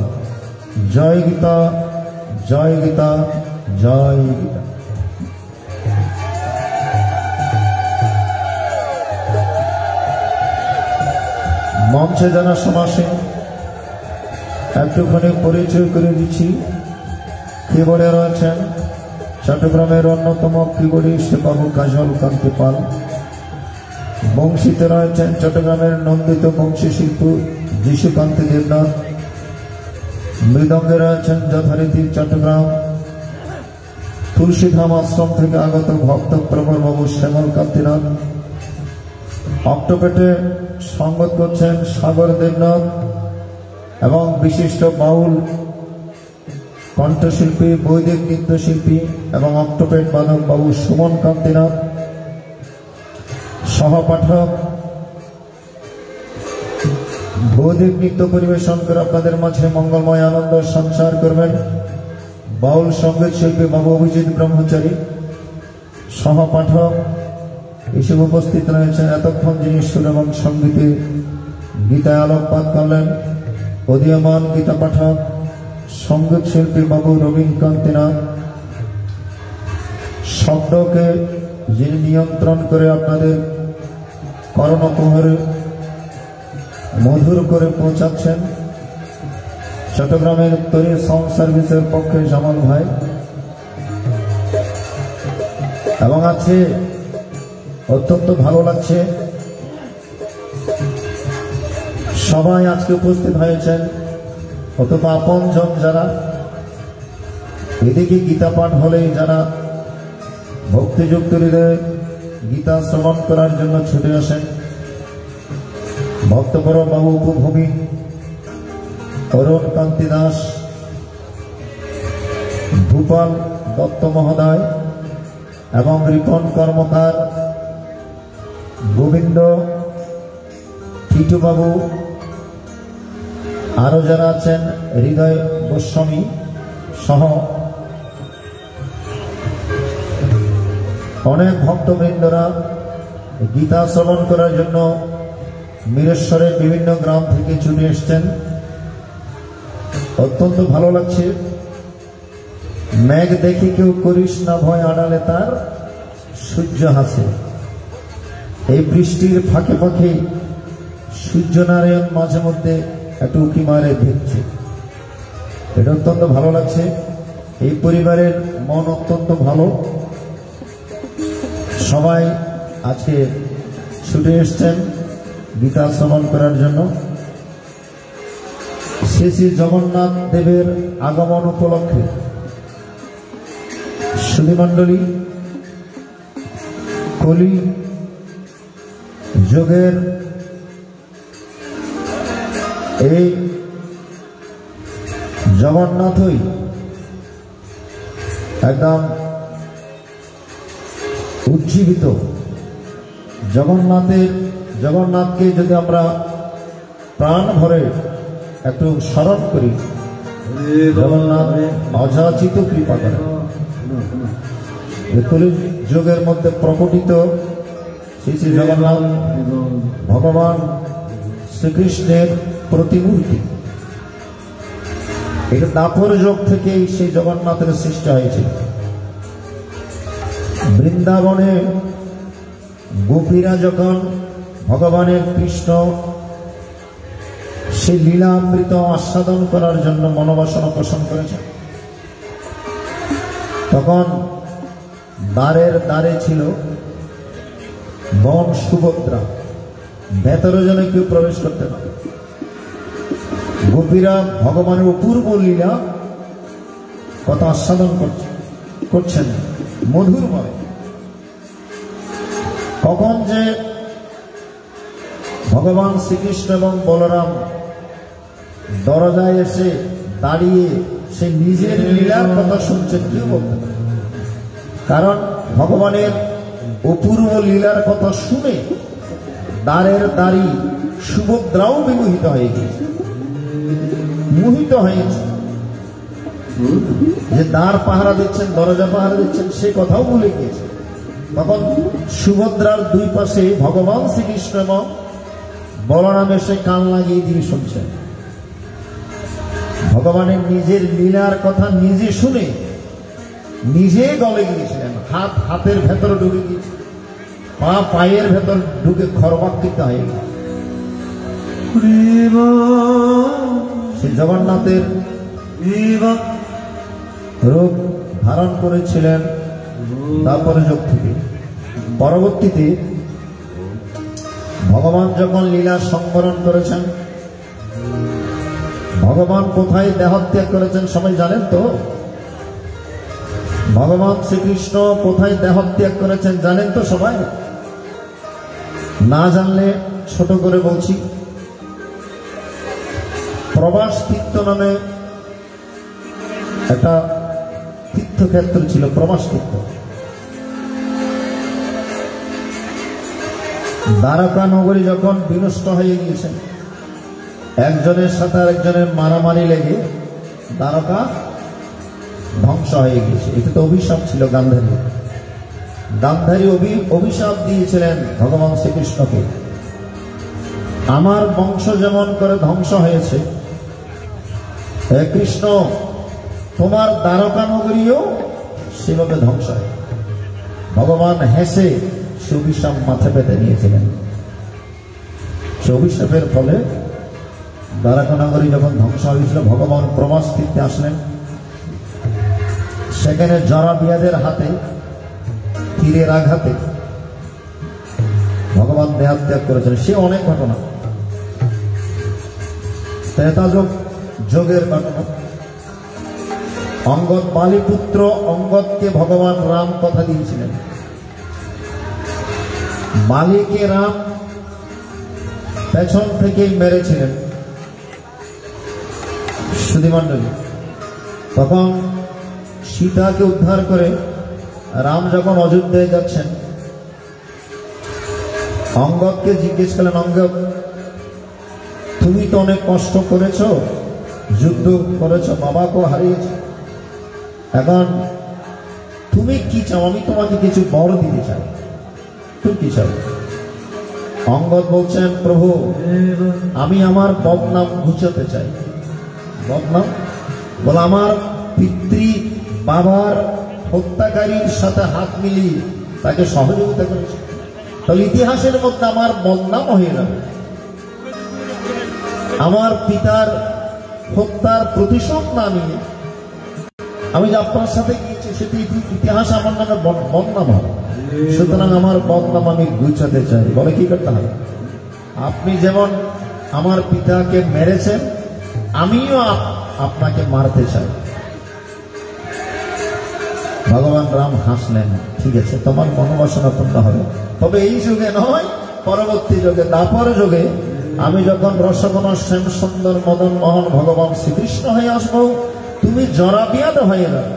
জয় গীতা, জয় গীতা, জয় গীতা। মঞ্চে যারা সমাসীন একটুখানি পরিচয় করে দিচ্ছি। কিবোর্ডে রয়েছেন চট্টগ্রামের অন্যতম কিবোর্ডিস্ট বাবু কাজল কান্তি পাল। বংশীতে রয়েছেন চট্টগ্রামের নন্দিত বংশী শিল্পী যিশুকান্তি দেবনাথ। মৃদঙ্গে রয়েছেন যথারীতি চট্টগ্রাম তুলসীধাম আশ্রম থেকে আগত ভক্ত প্রবর বাবু শ্যামল কান্তিনাথ। অক্টোপেটে সঙ্গত করছেন সাগর দেবনাথ এবং বিশিষ্ট বাউল কণ্ঠশিল্পী, বৈদিক নৃত্যশিল্পী এবং অক্টোপেট বাদক বাবু সুমন কান্তিনাথ। সহপাঠক বৈদিক নৃত্য পরিবেশন করে আপনাদের মাঝে মঙ্গলময় আনন্দ সঞ্চার করবেন বাউল সঙ্গীত শিল্পী বাবু অভিজিৎ ব্রহ্মচারী। সহপাঠক হিসেবে উপস্থিত রয়েছেন এতক্ষণ যিনি সুর এবং সঙ্গীতে গীতায় আলোকপাত করলেন উদীয়মান গীতা পাঠক সঙ্গীত শিল্পী বাবু রবীন কান্তিনাথ। শব্দকে যিনি নিয়ন্ত্রণ করে আপনাদের কর্ণকুহরে মধুর করে পৌঁছাচ্ছেন চট্টগ্রামের তরি সাউন্ড সার্ভিসের পক্ষে জামাল ভাই। এবং আছে অত্যন্ত ভালো লাগছে সবাই আজকে উপস্থিত হয়েছেন, অথবা আপনজন যারা এদিকে গীতা পাঠ হলেই যারা ভক্তিযুক্ত হৃদয়ে গীতা শ্রবণ করার জন্য ছুটে আসেন। ভক্তপর বাবু উপভূমি, অরুণ কান্তি দাস, ভূপাল দত্ত মহোদয় এবং রিপন কর্মকার, গোবিন্দ টিটুবাবু, আরো যারা আছেন হৃদয় গোস্বামী সহ অনেক ভক্তবৃন্দরা গীতা শ্রবণ করার জন্য মিরেশ্বরের বিভিন্ন গ্রাম থেকে ছুটে এসছেন। অত্যন্ত ভালো লাগছে। মেঘ দেখি কেউ করিস না ভয়, আড়ালে তার সূর্য হাসে। এই বৃষ্টির ফাঁকে ফাঁকে সূর্যনারায়ণ মাঝে মধ্যে একটু উঁকি মারে দেখছে, এটা অত্যন্ত ভালো লাগছে। এই পরিবারের মন অত্যন্ত ভালো, সবাই আজকে ছুটে এসছেন গীতা শ্রবণ করার জন্য। শ্রী শ্রী জগন্নাথ দেবের আগমন উপলক্ষে সুধীমণ্ডলী কলি যোগের এই জগন্নাথই একদম উজ্জীবিত। জগন্নাথকে যদি আমরা প্রাণ ভরে একটু স্মরণ করি, জগন্নাথ অযাচিত কৃপা করেন। কলি যুগের মধ্যে প্রকটিত শ্রী শ্রী জগন্নাথ ভগবান শ্রীকৃষ্ণের প্রতিমূর্তি। এটা দাপর যুগ থেকেই সেই জগন্নাথের সৃষ্টি হয়েছে। বৃন্দাবনে গোপীরা যখন ভগবানের কৃষ্ণ সেই লীলামৃত আস্বাদন করার জন্য মনোবাসনা পোষণ করেছে, তখন দ্বারে ছিল বন সুভদ্রা, ভেতরে যেন কেউ প্রবেশ করতে না। গোপীরা ভগবানের অপূর্ব লীলা কত আস্বাদন করছেন মধুরময়। কখন যে ভগবান শ্রীকৃষ্ণ এবং বলরাম দরজায় এসে দাঁড়িয়ে সে নিজের লীলার কথা শুনছেন, কেউ বলতে পারে। কারণ ভগবানের অপূর্ব লীলার কথা শুনে দ্বারের দাঁড়ি সুভদ্রাও বিমোহিত হয়ে গিয়েছে, মোহিত হয়েছে। যে দ্বার পাহারা দিচ্ছেন, দরজা পাহারা দিচ্ছেন, সে কথাও ভুলে গিয়েছে। তখন সুভদ্রার দুই পাশে ভগবান শ্রীকৃষ্ণ এবং বলরাম এসে কান লাগিয়ে দিয়ে শুনছেন। ভগবানের নিজের লীলার কথা নিজে শুনে নিজে গলে গিয়েছিলেন। হাতের ভেতর ঢুকে গিয়েছে, পায়ের ভেতর ঢুকে খরবাকৃত হয়ে গেছে। শ্রী জগন্নাথের রূপ ধারণ করেছিলেন তারপরে যুগ থেকে। পরবর্তীতে ভগবান যখন লীলা সংবরণ করেছেন, ভগবান কোথায় দেহত্যাগ করেছেন সবাই জানেন তো? ভগবান শ্রীকৃষ্ণ কোথায় দেহত্যাগ করেছেন জানেন তো সবাই? না জানলে ছোট করে বলছি, প্রবাস তীর্থ নামে একটা তীর্থক্ষেত্র ছিল, প্রবাস তীর্থ। দ্বারকা নগরী যখন বিনষ্ট হয়ে গিয়েছেন, একজনের সাথে আরেকজনের মারামারি লেগে দ্বারকা ধ্বংস হয়ে গিয়েছে। এটা তো অভিশাপ ছিল গান্ধারী অভিশাপ দিয়েছিলেন ভগবান শ্রীকৃষ্ণকে, আমার বংশ যেমন করে ধ্বংস হয়েছে, হে কৃষ্ণ তোমার দ্বারকা নগরীও সেভাবে ধ্বংস হয়। ভগবান হেসে সে অভিশাপ মাথা পেতে নিয়েছিলেন। সে অভিশাপের ফলে দ্বারকা নগরী যখন ধ্বংস হয়েছিল, ভগবান প্রবাস তীর্থে আসলেন। সেখানে জরাবিয়াদের হাতে তীরের আঘাতে ভগবান দেহত্যাগ করেছেন। সে অনেক ঘটনা, ত্রেতা যোগের ঘটনা। অঙ্গদ বালিপুত্র অঙ্গদকে ভগবান রাম কথা দিয়েছিলেন। বালিকে রাম পেছন থেকেই মেরেছিলেন সুধীমণ্ডলী। তখন সীতাকে উদ্ধার করে রাম যখন অযোধ্যায় যাচ্ছেন, অঙ্গদকে জিজ্ঞেস করলেন, অঙ্গদ তুমি তো অনেক কষ্ট করেছ, যুদ্ধ করেছ, বাবাকেও হারিয়েছ, এখন তুমি কি চাও? আমি তোমাকে কিছু বর দিতে চাই, তুমি কি চাও? অঙ্গদ বলছেন, প্রভু আমি আমার বদনাম ঘুচাতে চাই। বদনাম বলে আমার পিতৃ বাবার হত্যাকারীর সাথে হাত মিলিয়ে তাকে সহযোগিতা করেছে, তাহলে ইতিহাসের মধ্যে আমার বদনাম হয়ে যাবে। আমার পিতার হত্যার প্রতিশোধ না নিয়ে আমি যে আপনার সাথে গিয়েছি, সেটি ইতিহাস আমার নামে বদনাম হবে। সুতরাং আমার বদনাম আমি গুছাতে চাই। বলে কি করতে হবে? আপনি যেমন আমার পিতাকে মেরেছেন, আমিও আপনাকে মারতে চাই। ভগবান রাম হাসলেন, ঠিক আছে তোমার মনোবাসনা পূর্ণ হবে, তবে এই যুগে নয়, পরবর্তী যুগে, দাপর যুগে আমি যখন রসগোনা শ্যাম সুন্দর মদন মোহন ভগবান শ্রীকৃষ্ণ হয়ে আসবো, তুমি জরাবিয়াদ হয়ে যাবে।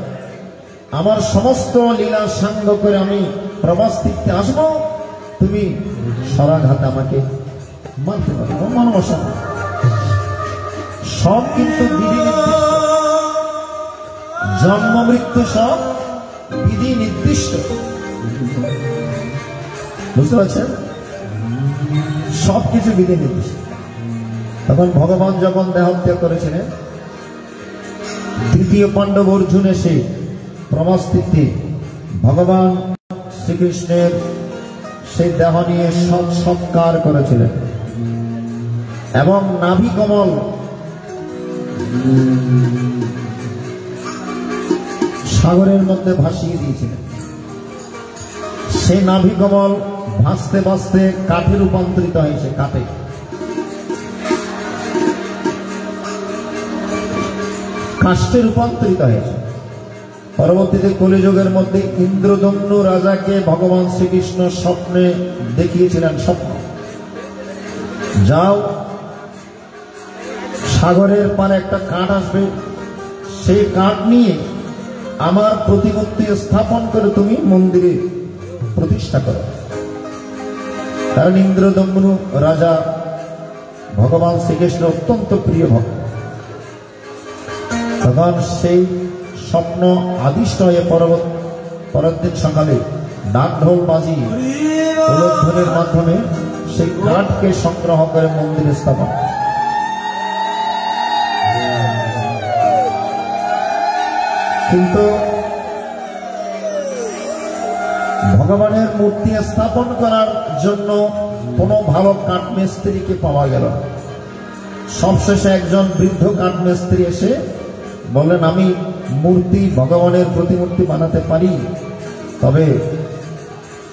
আমার সমস্ত লীলা সাঙ্গ করে আমি প্রবাস তীর্থে আসবো, তুমি সরাঘাতে আমাকে মানতে পারবো, মানবসা সব কিন্তু বিধি নির্দিষ্ট, জন্ম মৃত্যু সব বিধি নির্দিষ্ট, বুঝতে পারছেন? সবকিছু বিধি নির্দিষ্ট। তখন ভগবান যখন দেহত্যাগ করেছিলেন, তৃতীয় পাণ্ডব অর্জুন এসে প্রবাস তীর্থে ভগবান শ্রীকৃষ্ণের সেই দেহ নিয়ে সৎকার করেছিলেন এবং নাভি কমল সাগরের মধ্যে ভাসিয়ে দিয়েছিলেন। সেই নাভি কমল ভাসতে ভাসতে কাঠে রূপান্তরিত হয়েছে, কাঠে। কাষ্ঠে রূপান্তরিত হয়েছে। পরবর্তীতে কলিযুগের মধ্যে ইন্দ্রদম্নু রাজাকে ভগবান শ্রীকৃষ্ণ স্বপ্নে দেখিয়েছিলেন, স্বপ্ন, যাও সাগরের পারে একটা কাঠ আসবে, সেই কাঠ নিয়ে আমার প্রতিমূর্তি স্থাপন করে তুমি মন্দিরে প্রতিষ্ঠা করো। কারণ ইন্দ্রদম্নু রাজা ভগবান শ্রীকৃষ্ণ অত্যন্ত প্রিয় ভক্ত। তখন সেই স্বপ্ন আদিষ্ট হয়ে পরের দিন সকালে ডাক ঢোল বাজিয়ে উলুধ্বনির মাধ্যমে সেই কাঠকে সংগ্রহ করে মন্দিরে স্থাপন। কিন্তু ভগবানের মূর্তি স্থাপন করার জন্য কোনো ভালো কাঠ মিস্ত্রিকে পাওয়া গেল না। সবশেষে একজন বৃদ্ধ কাঠ মিস্ত্রি এসে বললেন, আমি মূর্তি, ভগবানের প্রতিমূর্তি বানাতে পারি, তবে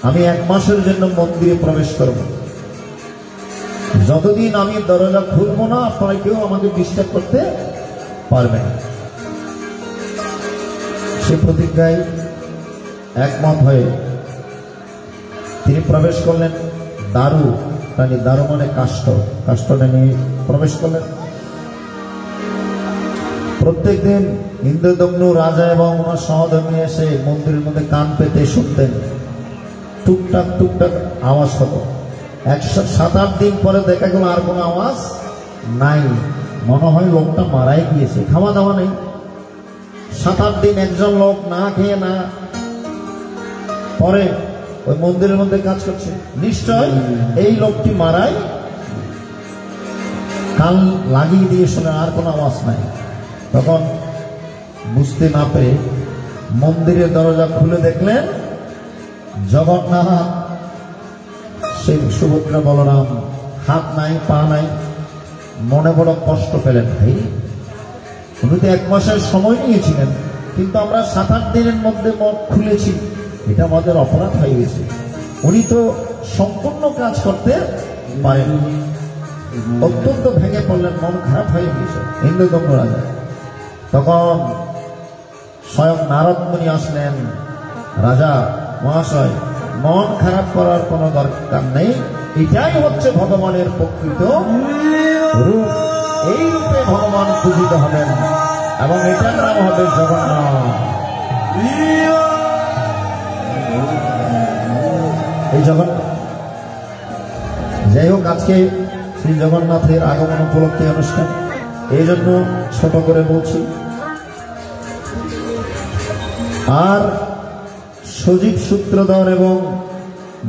আমি 1 মাসের জন্য মন্দিরে প্রবেশ করব। যতদিন আমি দরজা খুলব না, আপনারা কেউ আমাকে ডিস্টার্ব করতে পারবে না। সে প্রতিজ্ঞায় একমত হয়ে তিনি প্রবেশ করলেন। দারু মানে কাষ্ঠটা নিয়ে প্রবেশ করলেন। প্রত্যেক দিন ইন্দ্রদম্নু রাজা এবং ওনার সহধর্মী এসে মন্দিরের মধ্যে কান পেতে শুনতেন, টুকটাক টুকটাক আওয়াজ হতো। 107-8 দিন পরে দেখা গেল আর কোনো আওয়াজ নাই, মনে হয় লোকটা মারাই গিয়েছে, খাওয়া দাওয়া নেই। 7-8 দিন একজন লোক না খেয়ে না পরে ওই মন্দিরের মধ্যে কাজ করছে, নিশ্চয় এই লোকটি মারাই। কান লাগিয়ে দিয়ে শুনে আর কোনো আওয়াজ নাই। তখন বুঝতে না পেরে মন্দিরের দরজা খুলে দেখলেন জগন্নাথ, সেই সুভদ্রা বলরাম, হাত নাই পা নাই। মনে বড় কষ্ট পেলেন, ভাই উনি তো 1 মাসের সময় নিয়েছিলেন, কিন্তু আমরা 7-8 দিনের মধ্যে মুখ খুলেছি, এটা আমাদের অপরাধ হয়ে গেছে। উনি তো সম্পূর্ণ কাজ করতে পারেন। অত্যন্ত ভেঙে পড়লেন, মন খারাপ হয়ে গেছে ইন্দ্রদম্নু রাজা। তখন স্বয়ং নারদ মুনি আসলেন, রাজা মহাশয়, মন খারাপ করার কোনো দরকার নেই, এটাই হচ্ছে ভগবানের প্রকৃত রূপ। এই রূপে ভগবান পূজিত হবেন এবং এটার নাম হবে জগন্নাথ। এই জগন্নাথ, যাই হোক, আজকে শ্রী জগন্নাথের আগমন উপলক্ষে অনুষ্ঠান, এই জন্য ছোট করে বলছি। আর সজীব সূত্রধর এবং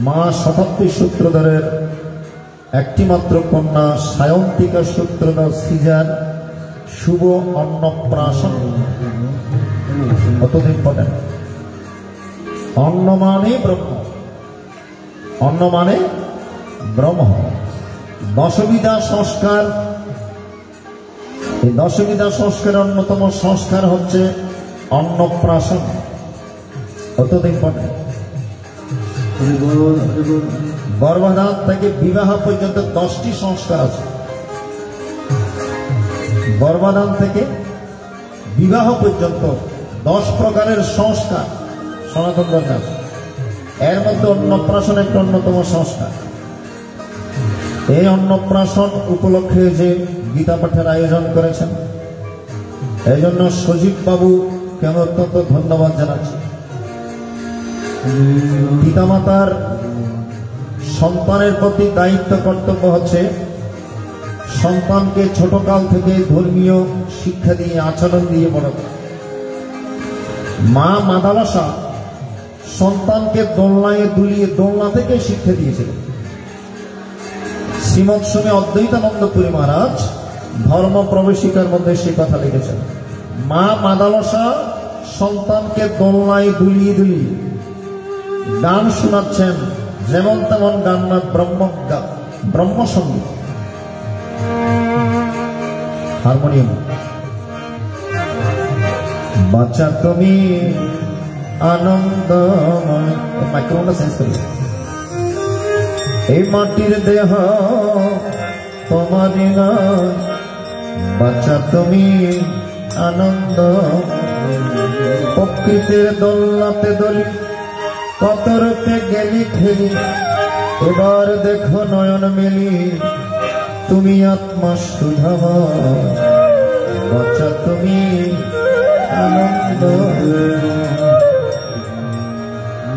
মা শতাব্দী সূত্রধরের একটি মাত্র কন্যা সায়ন্তিকা সূত্রধর শ্রীজার শুভ অন্নপ্রাশন। কতদিন পরে? অন্ন মানে ব্রহ্ম, অন্ন মানে ব্রহ্ম। দশবিধা সংস্কার, এই দশবিধা সংস্কারের অন্যতম সংস্কার হচ্ছে অন্নপ্রাশন। কতদিন পরে? গর্ভধারণ থেকে বিবাহ পর্যন্ত 10টি সংস্কার আছে। গর্ভধারণ থেকে বিবাহ পর্যন্ত 10 প্রকারের সংস্কার সনাতন ধর্মে আছে। এর মধ্যে অন্নপ্রাশন একটা অন্যতম সংস্কার। এই অন্নপ্রাশন উপলক্ষে যে গীতা পাঠের আয়োজন করেছেন, এই জন্য সজীব বাবুকে আমি অত্যন্ত ধন্যবাদ জানাচ্ছি। পিতামাতার সন্তানের প্রতি দায়িত্ব কর্তব্য হচ্ছে সন্তানকে ছোটকাল থেকে ধর্মীয় শিক্ষা দিয়ে আচরণ দিয়ে বড় করা। মা মাদালসা সন্তানকে দোলনায় দুলিয়ে দোলনা থেকে শিক্ষা দিয়েছিলেন। শ্রীমৎ স্বামী অদ্বৈতানন্দপুরী মহারাজ ধর্ম প্রবেশিকার মধ্যে সে কথা লিখেছেন। মা মাদালসা সন্তানকে দোলনায় দুলিয়ে দুলিয়ে গান শোনাচ্ছেন, যেমন তেমন গান না, ব্রহ্মসঙ্গীত, হারমোনিয়াম। বাচ্চা তুমি আনন্দ, মাইক্রোফোনটা চেঞ্জ করি। এই মাটির দেহ তোমারই নয়, বাচ্চা তুমি আনন্দ। প্রকৃতির দোলনাতে দলি, কত রূপে গেলি খেলি, এবার দেখো নয়ন মেলি, তুমি আত্মা সুধাময়, বাচ্চা তুমি আনন্দ।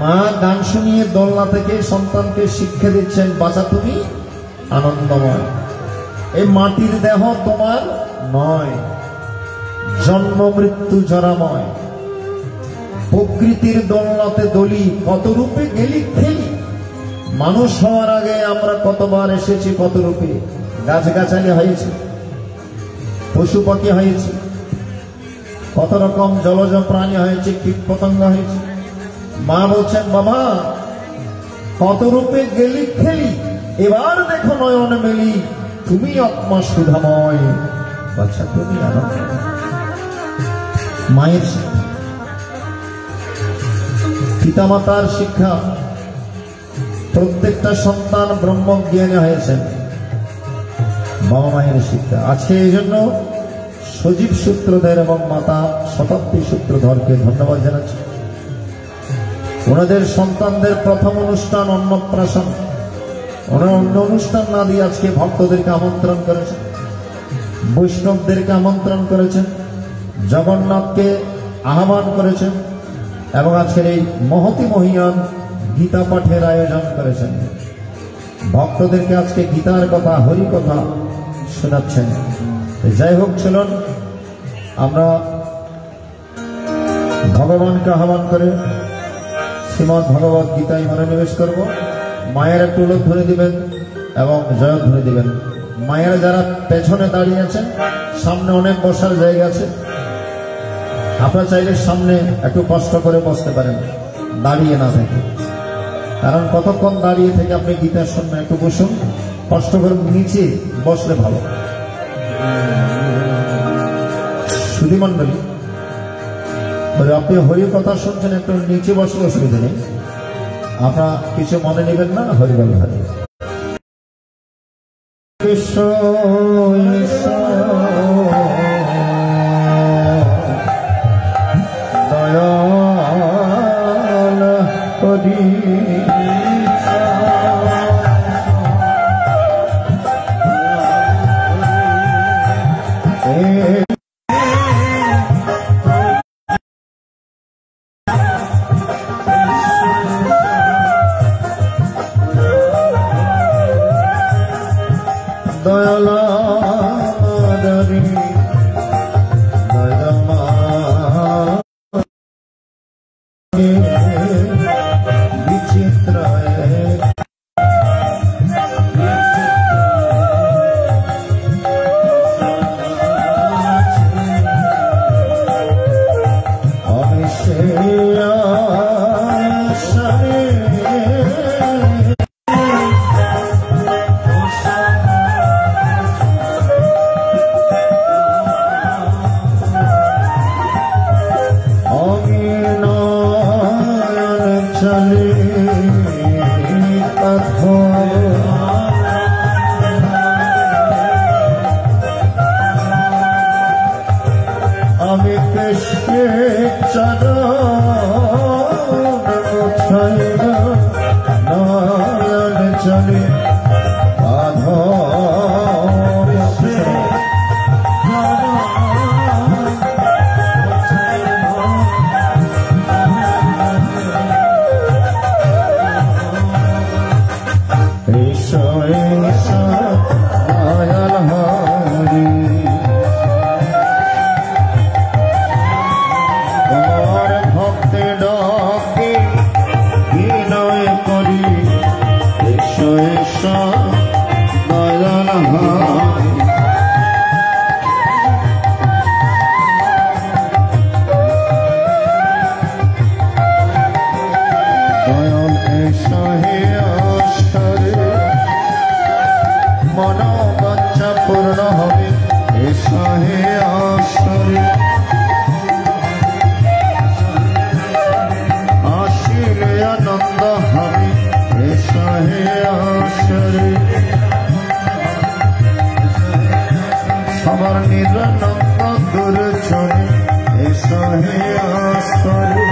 মা গান শুনিয়ে দোলনা থেকে সন্তানকে শিক্ষা দিচ্ছেন, বাচ্চা তুমি আনন্দময়। এই মাটির দেহ তোমার নয়, জন্ম মৃত্যু জরাময়। প্রকৃতির দোলনাতে দলি, কত রূপে গেলি খেলি। মানুষ হওয়ার আগে আমরা কতবার এসেছি, কত রূপে গাছগাছালি হয়েছে, পশু পাখি হয়েছে, কত রকম জলজ প্রাণী হয়েছে, কীট পতঙ্গ হয়েছে। মা বলছেন, বাবা কত রূপে গেলি খেলি, এবার দেখো নয়ন মেলি, তুমি আত্মা সুধাময়, বাচ্চা তুমি আনন্দ। মায়ের শিক্ষা, পিতামাতার শিক্ষা। প্রত্যেকটা সন্তান ব্রহ্মজ্ঞানী হয়েছেন বাবা মায়ের শিক্ষা। আজকে এই জন্য সজীব সূত্রধর এবং মাতা শতাব্দী সূত্রধরকে ধন্যবাদ জানাচ্ছি। ওনাদের সন্তানদের প্রথম অনুষ্ঠান অন্নপ্রাশন, ওনারা অন্য অনুষ্ঠান না দিয়ে আজকে ভক্তদেরকে আমন্ত্রণ করেছেন, বৈষ্ণবদেরকে আমন্ত্রণ করেছেন, জগন্নাথকে আহ্বান করেছেন এবং আজকের এই মহতি মহিয়ান গীতা পাঠের আয়োজন করেছেন। ভক্তদেরকে আজকে গীতার কথা, হরি কথা শোনাচ্ছেন। যাই হোক, চলুন আমরা ভগবানকে আহ্বান করে শ্রীমদ্ ভগবত গীতায় মনোনিবেশ করব। মায়ের একটু উলধ্বনি দিবেন এবং জয়ধ্বনি দিবেন। মায়েরা যারা পেছনে দাঁড়িয়ে আছেন, সামনে অনেক বসার জায়গা আছে, আপনারা চাইলে সামনে একটু কষ্ট করে বসতে পারেন, দাঁড়িয়ে না থেকে। কারণ কতক্ষণ দাঁড়িয়ে থেকে আপনি গীতার শুনবেন, একটু বসুন, কষ্ট করে নিচে বসলে ভালো। সুধীমণ্ডলী, আপনি হরি কথা শুনছেন, একটু নিচে বসলে অসুবিধা নেই, আপনারা কিছু মনে নেবেন না। হরিবল হরি। কৃষ্ণ দয়াল হরি দয়াল এসো হে আসরে মনোবাঞ্ছা পূর্ণ হবে এসো হে আসরে আসিলে আনন্দ হবে এসো হে আসরে সবার নিরানন্দ দূর চলে এসো হে আসরে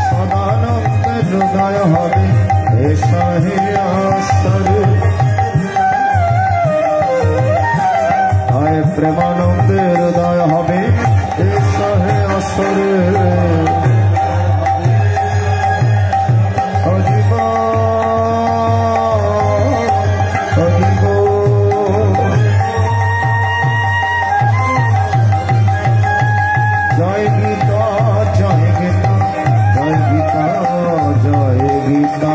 সদানন্দের হৃদয় হবে এসো হে আসরে প্রেমানন্দের হৃদয় হবে এসো হে আসরে হরিব হরিব জয় গীতা জয় গীতা জয় গীতা জয় গীতা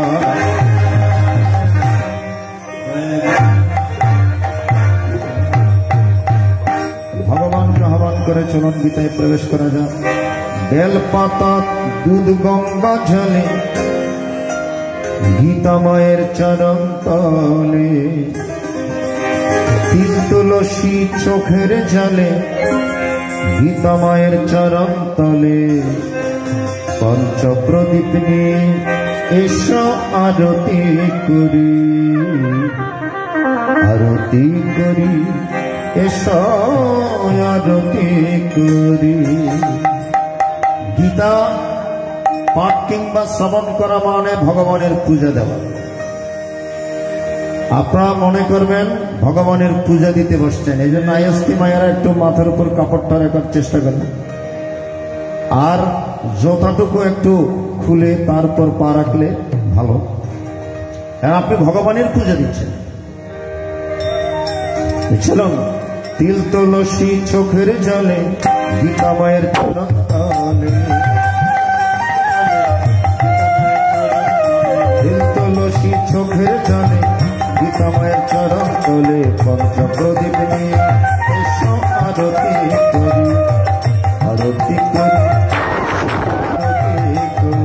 ভগবানকে আহ্বান করে চলন গীতায় প্রবেশ করা যাক। বেলপাতা দুধ গঙ্গা জলে গীতা মায়ের চরণ তলে তিল তুলসী চোখের জলে গীতা মায়ের চরণ তলে পঞ্চপ্রদীপ নিয়ে এসো আরতি করি আরতি করি এসো আরতি করি। গীতা পাঠ কিংবা শ্রবণ করা মানে ভগবানের পূজা দেওয়া। আপনারা মনে করবেন ভগবানের পূজা দিতে বসছেন, এই জন্য আইএসটি মায়েরা একটু মাথার উপর কাপড়টা রাখার চেষ্টা করেন আর যতটুকু একটু খুলে তারপর পা রাখলে ভালো। আপনি ভগবানের পূজা দিচ্ছেন। চলুন তিল তুলসী চোখের জলে গীতা মায়ের চরণ তলে তিল তুলসী চোখের জলে গীতা মায়ের চরণ তলে পঞ্চপ্রদীপ নিয়ে এসো আরতি করি আরতি করি আরতি করি।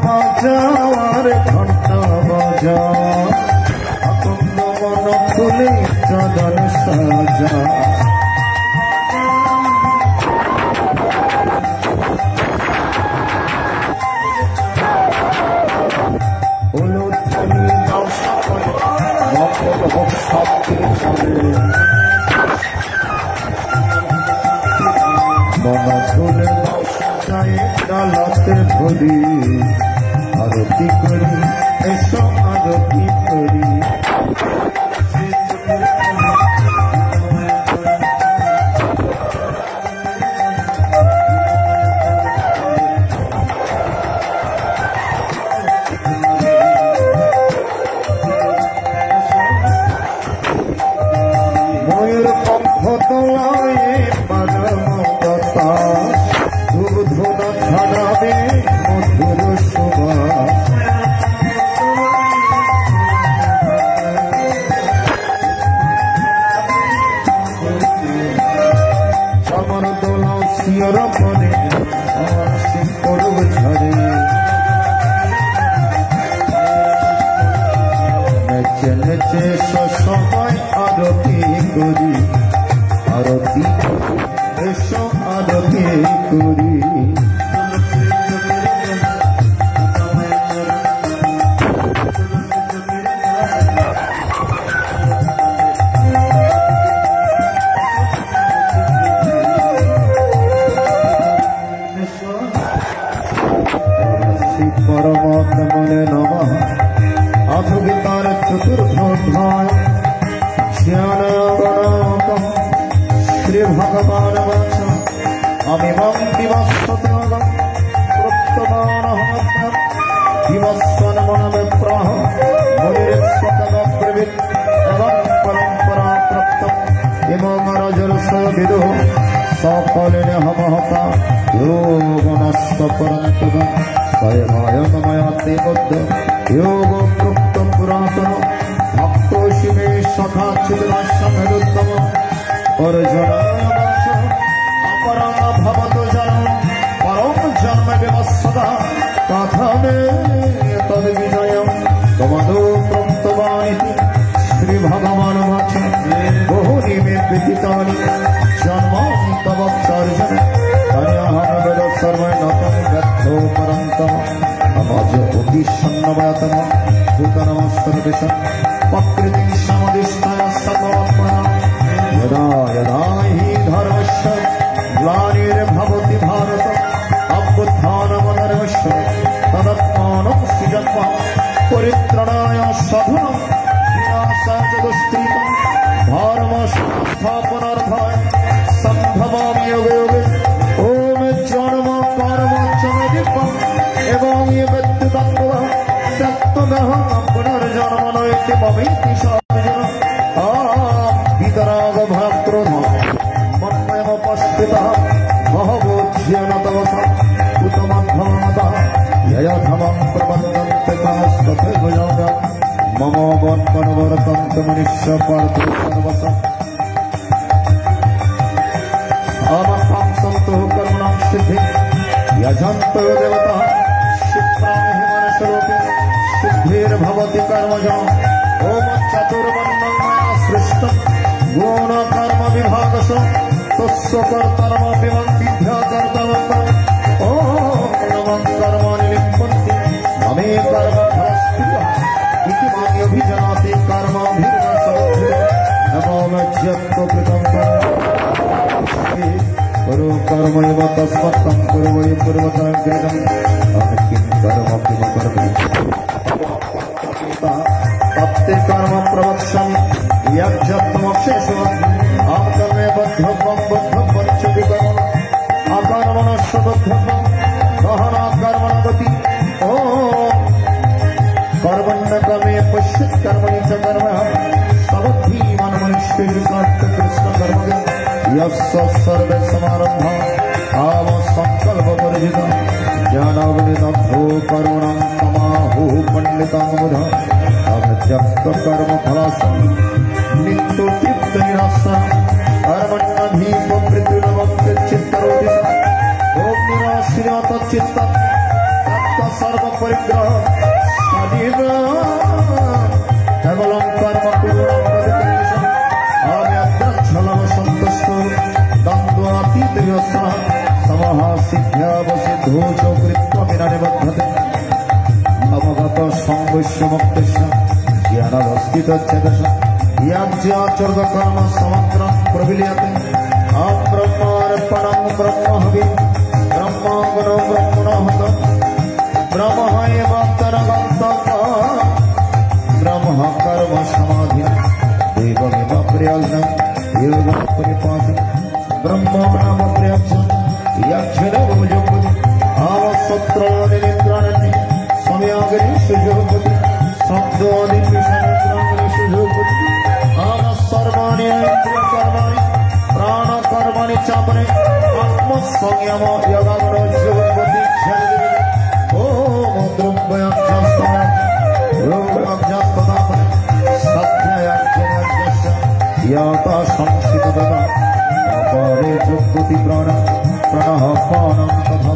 বাজাওয়ার ঘন্টা বাজা আকন্দ মন খুলে চাঁদন সাজা উলুধ্বনি দাও সকলে মঙ্গল হোক সবচেয়ে চলে মন খুলে দাও সাজায় ডালাতে ধরি আরতি করি এসো আরতি করি। ময়ূর পঙ্খ তোলায় পরম বাতাস ধূপ ধুনা ছড়াবে মধুর সুবাস চমর দোলাও শিয়র মনে করব ঝরে নেচে নেচে সময় আরতি করি আরতি এসো আরতি করি। পরমাত্মনে নমঃ। আধু গীতার চতুর্থোধ্যায় জ্ঞান গণকম শ্রী ভগবান বৎস আমি মম দিবস্বতে প্রত্যমান विवस्वन मनमे प्राह मुनिरिक्ष्वतमब्रवीत् एवं परम्परा प्राप्तम् इमं रजरसो विदु सकलेन हमहता योगनस्तपरन्तः स्वयमयमयते बुद्ध योग प्रोक्त पुरातन भक्तोषि मे सखा चिदनाशमेदुत्तम अर्जुनाय वंश अपरं भवतु जनम परं जन्म विवत्सदा तथा मे तद्विजयं तमदो प्रोक्तवानिति श्री भगवान वाच बहुनि मे विदितानि जन्मानि तव अर्जुन तन्यहं वेद सर्वैर्नतं गच्छो परन्तम अमज उद्दिश्यन्नवयतम भूतनमस्तर्देशं प्रकृतिं समदिष्टाय सर्वात्मना यदा यदा हि धर्मस्य ग्लानिर्भवति भारत अभ्युत्थानमधर्मस्य तदात्मानं सृजत्वा परित्राणाय साधुनां विनाशाय च दुष्कृतं धर्मसंस्थापनार्थाय सम्भवामि युगे युगे ओम जन्म कर्म च मे दीपम् एवं ये व्यक्तितत्त्वः तत्त्वमहं पुनर्जन्म नैति ममेति सार्वजनं वितराग भक्त्रोध मन्मयमुपस्थितः बहवोज्येन तवसा उतमध्वमतः ययथमं प्रबन्धन्ते तमस्तथैव योगा मम वन्मनवर्तन्ते मनुष्य पार्थो सर्वसा अमर्थं सन्तु कर्मणां सिद्धिं यजन्तो देवता क्षिप्रां हि मनसरूपे सिद्धिर्भवति कर्मजा ओम चतुर्वर्णं मया सृष्टं गुणकर्म विभागश तस्य कर्तरमपि वन्दिभ्यकर्तव्यम् ओम नमः कर्माणि लिप्यन्ति ममे कर्मफलस्थितः इति मान्यभिजानाति कर्माभिर्नसमुद्धृतः नमो मज्जत्तो कृतं कुरु कर्मैव तस्मत्तं कुरु वै पूर्वतरं अहं किं कर्म किम करोमि तत्ते कर्म प्रवक्ष्यामि यज्जत्तमक्षेषु अहं कर्मे बद्धं पञ्चति कर्म अकर्मणस्य बद्धं गहना कर्मण गति ॐ कर्मण्य कर्मे पश्यत् कर्मणि च कर्म सवद्धीमानमनुष्येषु कृष्ण कर्म यस्य सर्वे समारम्भा आव संकल्पवर्जितं ज्ञानाग्निदग्धो करुणं तमाहुः पण्डितं बुधः अव्यक्तकर्मफलासं नित्यतृप्तनिरासं कर्मण्यधीपमृत्युनमप्यच्चित्तरोति ॐ निराश्रितचित्तं तत्त्वसर्वपरिग्रहः सजीव केवलं कर्म कुर्वन् छलवसन्तुष्टो द्वन्द्वातीतयोस्सः समः सिद्ध्यावसिद्धो च कृत्वमिन निबध्यते अवगतो संगस्य मुक्तस्य ज्ञानावस्थितच्छेदश याज्ञाचर्गकर्म समग्रं प्रविलीयते ब्रह्मार्पणं ब्रह्महवि ब्रह्माग्नो ब्रह्मणः ब्रह्म एव तरगन्तव्यः ब्रह्म कर्म समाधि देवमिव प्रयोजनं योगं परिपाति ब्रह्मणाम प्रयोजनं यक्षरभुजपति आवसत्रादिनिन्द्राणि समयाग्निषु जोपति शब्दादिविषयेन्द्राणिषु जोपति सर्वाणि इंद्रियकर्माणि प्राणकर्माणि चापने आत्मसंयम योगाग्नो जोपति ओम द्रव्याभ्यासः योगाभ्यासः याता संस्थितता अपारे जुगुति प्राण प्रणः पानं तथा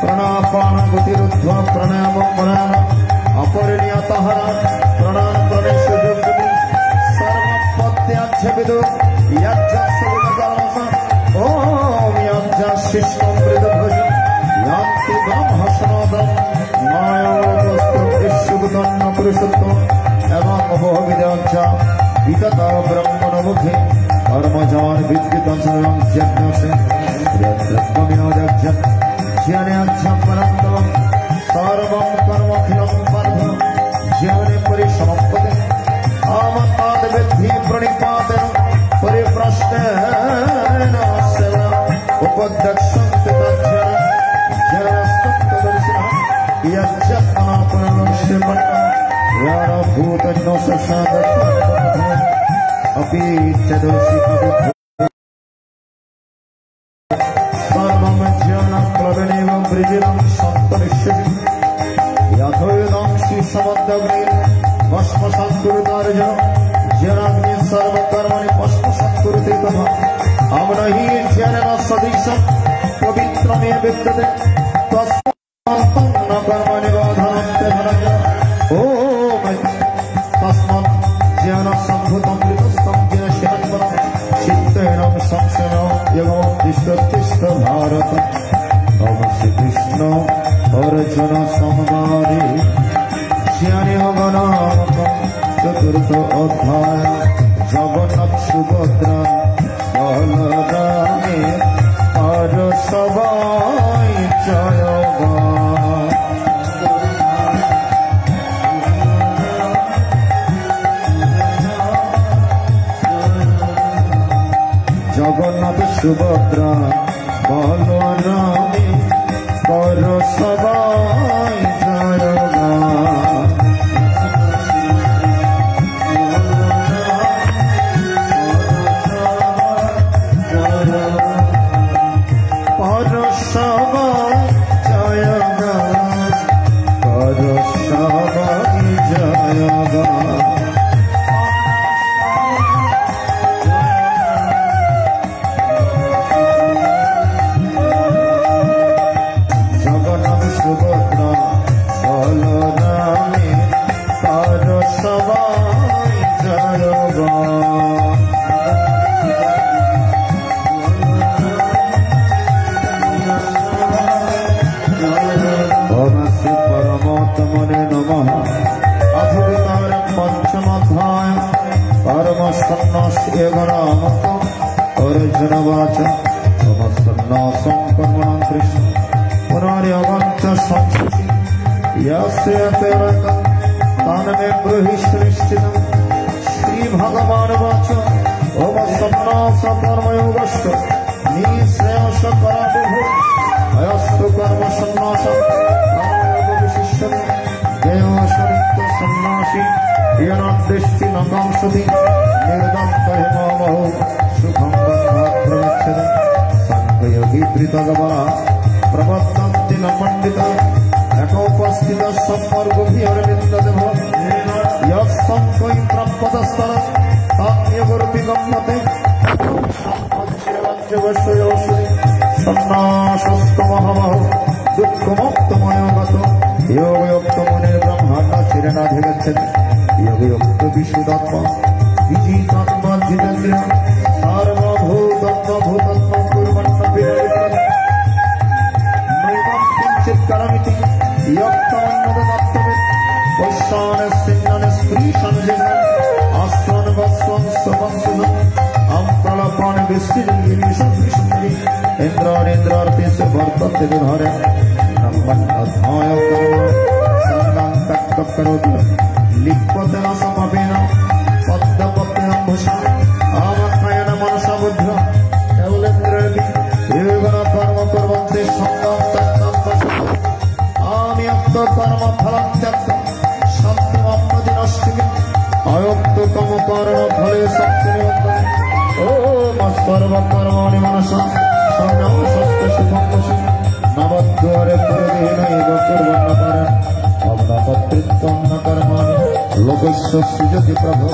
प्राणापान गतिरुद्ध्वा प्राणायामं प्राणायाम अपरिणीयतः प्राणान् प्रणेषु जुगुति सर्वपत्याच्छविदो यज्ञस्वविदकर्मस ॐ यज्ञशिष्टं वृदभुज यान्ति ब्रह्मसनादं मायावस्त्रं पुरुषत्वम् एवं भोगिदञ्च वितता ब्रह्मणमुखे कर्मजान् विद्युतं सर्वं यज्ञस्य यज्ञविनोदज्ञं ज्ञानेऽध्यं परन्तमं सर्वं कर्मखिलं पार्थं ज्ञाने परिसमाप्यते आमताद्विद्धि प्रणिपातेन परिप्रश्नेन उपदक्षन्ति तज्ज्ञानं ज्ञानस्तत्त्वदर्शिनः यज्ञत्मनापुन अपि च दोषि सर्वं ज्ञानं प्लवनेव वृजिनं सन्तरिष्यति यथोदं श्रीसमद्दग्नि भस्मसात् कुरुतार्जुन ज्ञानाग्नि सर्वकर्मणि भस्मसात् कुरुते तथा अमनहि ज्ञानेन सदृशं पवित्रमेव विद्यते तस्मात् न कर्मणि बाधनं ते धनञ्जय ॐ तस्मात् ज्ञानसम्भूतं कृतस्थं ज्ञानशरणं चित्तेन संशयं योगोत्तिष्ठ भारत ओम श्री कृष्ण अर्जुन संवादे ज्ञानयोगनामक चतुर्थ अध्याय जगन्नाथ सुभद्रा बलरामे और सबाई जयगा जगन्नाथ सुभद्रा बलरामे और सबाई जयगा अर्जुनवाच तमस्सन्नासं कर्मणां कृष्ण पुनर्यवञ्च संस्कृति यस्य तेरकं तानमे ब्रूहि सुनिश्चितं श्रीभगवानुवाच ओम सन्नास कर्मयोगश्च निःश्रेयस करावुः अयस्तु कर्म सन्नासं कर्मयोग विशिष्यते देवशरित्य सन्नासी येन दृष्टि न कांक्षति निर्दत्तः मामहो सुखं बन्धात् प्रगच्छति संगयोगी धृतगमना प्रवर्तन्ति न पंडिता एकोपस्थितः सम्पर्गभिरविन्दते भवति यत्संगै प्रपदस्तरः तान्यगुरुति गम्यते सम्पच्चेवञ्जवशयोषुति सन्नासस्तमहमहो दुःखमुक्तमयो गतो योगयुक्तमुने ब्रह्माण्डचिरणाधिगच्छति योगयुक्त विशुद्धात्मा विजितात्मा जितेन्द्रिय सार्वभूतात्मा भूतात्मा कुर्वन्न विरविद्यते नैवं किञ्चित् करमिति यत्तमन्नदमत्तमेत् वैश्वानस्यज्ञाने स्त्रीसंजीवनं आस्वान् वस्वान् स्ववंशजम् अम्प्रलपान् वृष्टिजङ्गिरीशुन्दरी इन्द्राणीन्द्रार्तिस्य वर्तन्ते विहारे नम्मन् अध्याय कर्म सङ्गं तक्तः करोति लिप्यते न समपेन पद्मपत्न्यम्भुषा आमन्त्रयेन मनसा बुद्ध्या केवलेन्द्रियैः योगेन कर्म कुर्वन्ति सङ्गं तक्तं आनियत्त कर्म फलं त्यक्तं सत्यमप्नति नष्टिके अयुक्तकं कर्म फले सत्यनिबद्धते ओम सर्वकर्माणि मनसा संयमस्य सुखं वशे नवद्वारे पुरदेनैव कुर्वन्न परम् अवनपत्रित्वं न कर्माणि लोकस्य सृजति प्रभो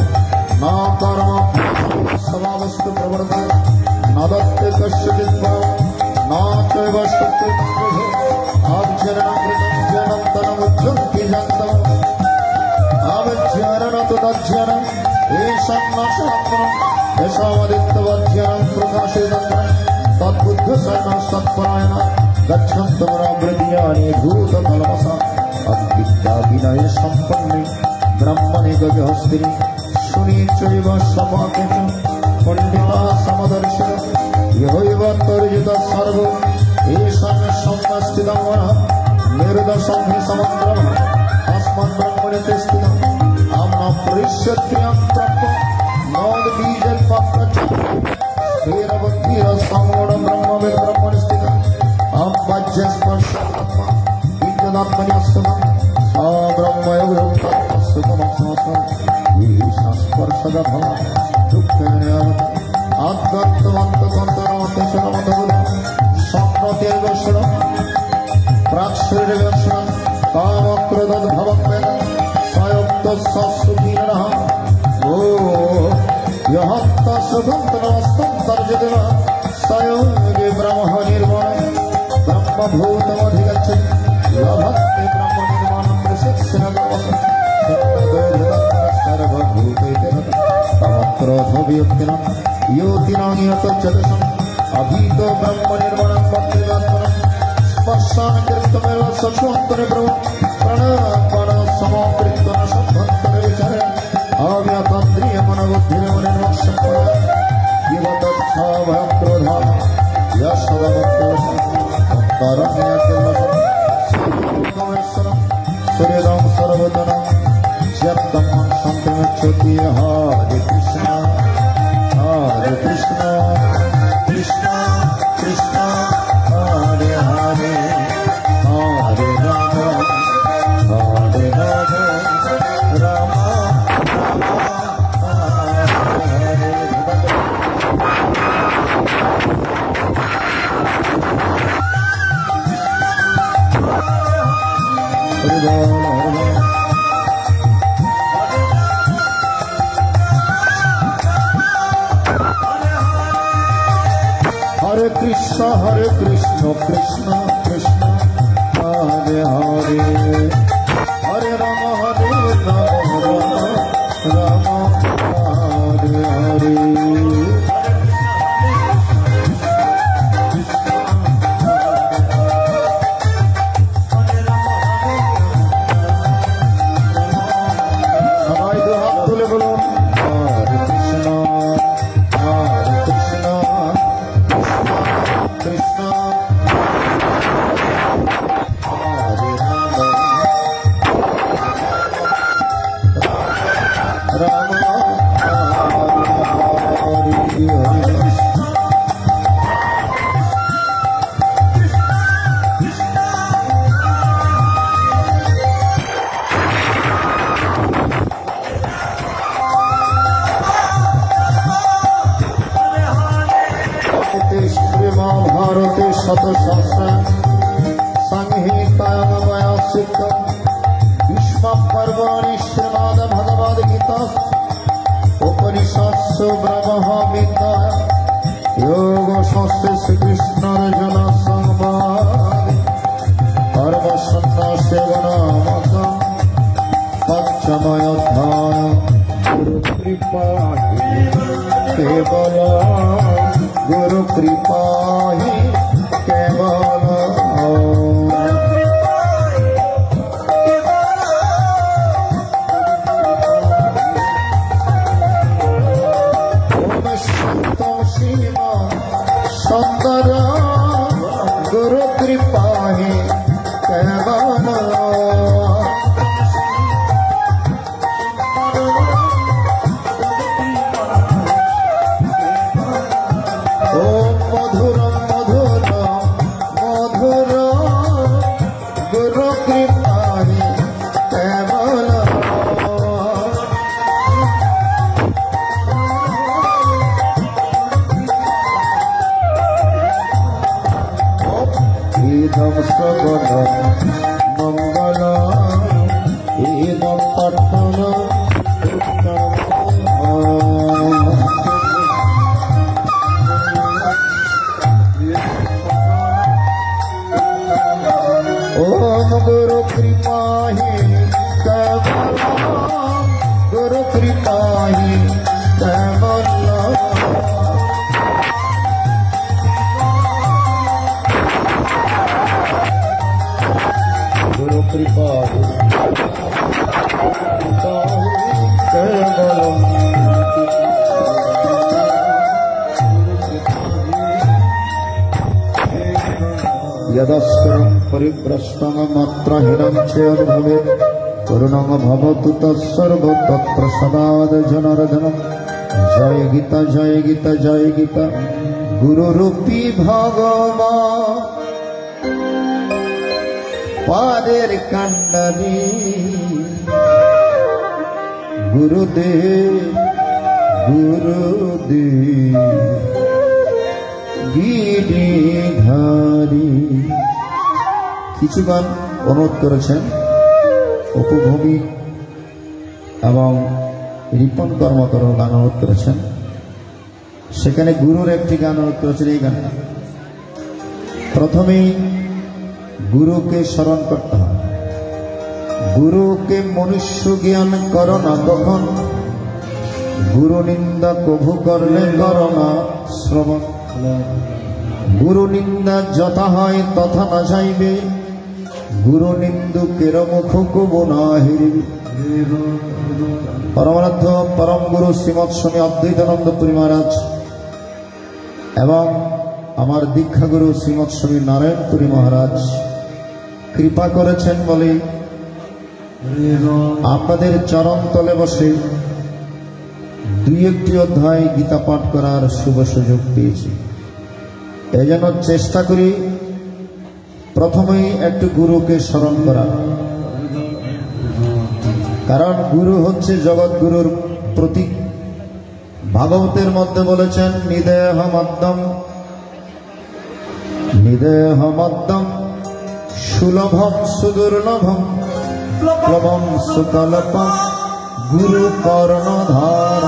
न कर्म स्वभावस्तु प्रवर्तते न दत्ते कस्यचित् फलं न चैव सत्यं प्रभो आज्ञानं कृतं ज्ञानं तनमुज्जन्ति जन्तम् आविज्ञानं तु तज्ज्ञानं येषां न शास्त्रम् येषामदित्यवज्ञानं प्रकाशितं तद्बुद्धसन्नं सत्परायणं गच्छन्तु मनोवृत्यानि भूतकल्मषा अविद्या विनय सम्पन्ने ब्रह्मणि गजहस्तिनि शुनि चैव सपाके च पंडिता समदर्शिनः यहैव तर्जितः सर्वो येषां सम्यस्थितं मनः निर्दशं हि समग्रमः तस्मात् ब्रह्मणि ते स्थितम् आम्ना परिष्यत्रियं प्राप्य नोद्बीजं पात्रं स्थिरबुद्धिरसमूढं ब्रह्मविद् ब्रह्मणि स्थितम् अम्बज्यस्पर्शात्मा विद्युदात्मनि अस्तमम् सा ब्रह्मयोगं सुखमक्षमस्वम् सदा भव दुःख आद्गन्तवन्तकन्तरमतेशरमधुर स्वप्नतीर्घोषण प्राक्शरीरवेक्षण कामक्रोधोद्भवक्वेन स्वयुक्तस्सुखीनः ओ यहन्तसुखन्तरमस्तन्तर्जदेव स्वयोगे ब्रह्म निर्माण ब्रह्मभूतमधिगच्छति लभते ब्रह्म निर्माणं प्रशिक्षणगवसं सर्वभूतैर्हतः योतिनां यतोच्चदशम् अभीतो ब्रह्म निर्माणं भक्तिवात्मनं स्पर्शानकृतमेव सक्षोत्तरे प्रणपान समाकृत्य सम्भक्तरे विचारे अव्यतन्द्रियमनबुद्धिर्मनिर्मोक्षं युवतत्साभयं क्रोधा यशवभक्तरण्यजन्मसं सूर्यदं सर्वदनं जप्तं शान्तिमच्छति हरे कृष्ण कृष्ण कृष्ण हरे हरे हरे राम राम हरे कृष्ण कृष्ण कृष्ण हरे हरे हरे राम राम हरे हरे महाभारते शतसहस्र संहितायां भीष्मपर्वणि श्रीमद्भगवद्गीता उपनिषत्सु ब्रह्मविद्या योगशास्त्रे श्रीकृष्णार्जुन संवाद सर्वसन्न्यासयोगनामकं पंचमोऽध्याय गुरुकृपा केवल गुरु कृपा ही केवल ओम संतम शिवा सुंदर गुरु कृपा ही केवल यदस्करं परिभ्रष्टं मात्रहीनं चेदभवेत् करुणं भवतु तत्सर्वतत्प्रसादात् जनार्दनम्। जय गीता जय गीता जय गीता गुरुरूपी भगवान पादेर कांडारी गुरुदेव গুরুদেব গিরিধারী। কিছু গান অনুরোধ করেছেন অপু ভৌমিক এবং রিপন কর্মকর গান অনুরোধ করেছেন। সেখানে গুরুর একটি গান অনুরোধ করেছেন। এই গানটা প্রথমেই গুরুকে স্মরণ করতে হয়। গুরুকে মনুষ্য জ্ঞান করো না কখন, গুরু নিন্দা কভু করলে করো না শ্রবণ। গুরু নিন্দা যথা হয় তথা না যাইবে, গুরু নিন্দুকের মুখ কবু না হেরিবে। পরমারাধ্য পরম গুরু শ্রীমৎ স্বামী অদ্বৈতানন্দ পুরী মহারাজ এবং আমার দীক্ষাগুরু শ্রীমৎ স্বামী নারায়ণ পুরী মহারাজ কৃপা করেছেন বলে আপনাদের চরণ তলে বসে দুই একটি অধ্যায় গীতা পাঠ করার শুভ সুযোগ পেয়েছি। এই জন্য চেষ্টা করি প্রথমেই একটু গুরুকে স্মরণ করা, কারণ গুরু হচ্ছে জগৎগুরুর প্রতীক। ভাগবতের মধ্যে বলেছেন নিদেহমদ্যম নিদেহমদ্যম সুলভম সুদুর্লভম প্লবম সুকল্পম গুরু কর্ণধার।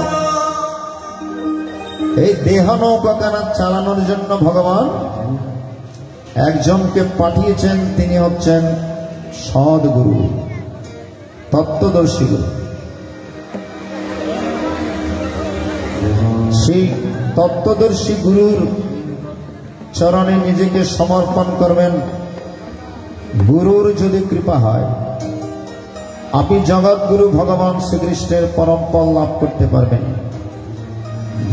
এই দেহ নৌকাখানা চালানোর জন্য ভগবান একজনকে পাঠিয়েছেন, তিনি হচ্ছেন সদ্গুরু, তত্ত্বদর্শী গুরু। সেই তত্ত্বদর্শী গুরুর চরণে নিজেকে সমর্পণ করবেন। গুরুর যদি কৃপা হয় আপনি জগৎগুরু ভগবান শ্রীকৃষ্ণের পরম পদ লাভ করতে পারবেন।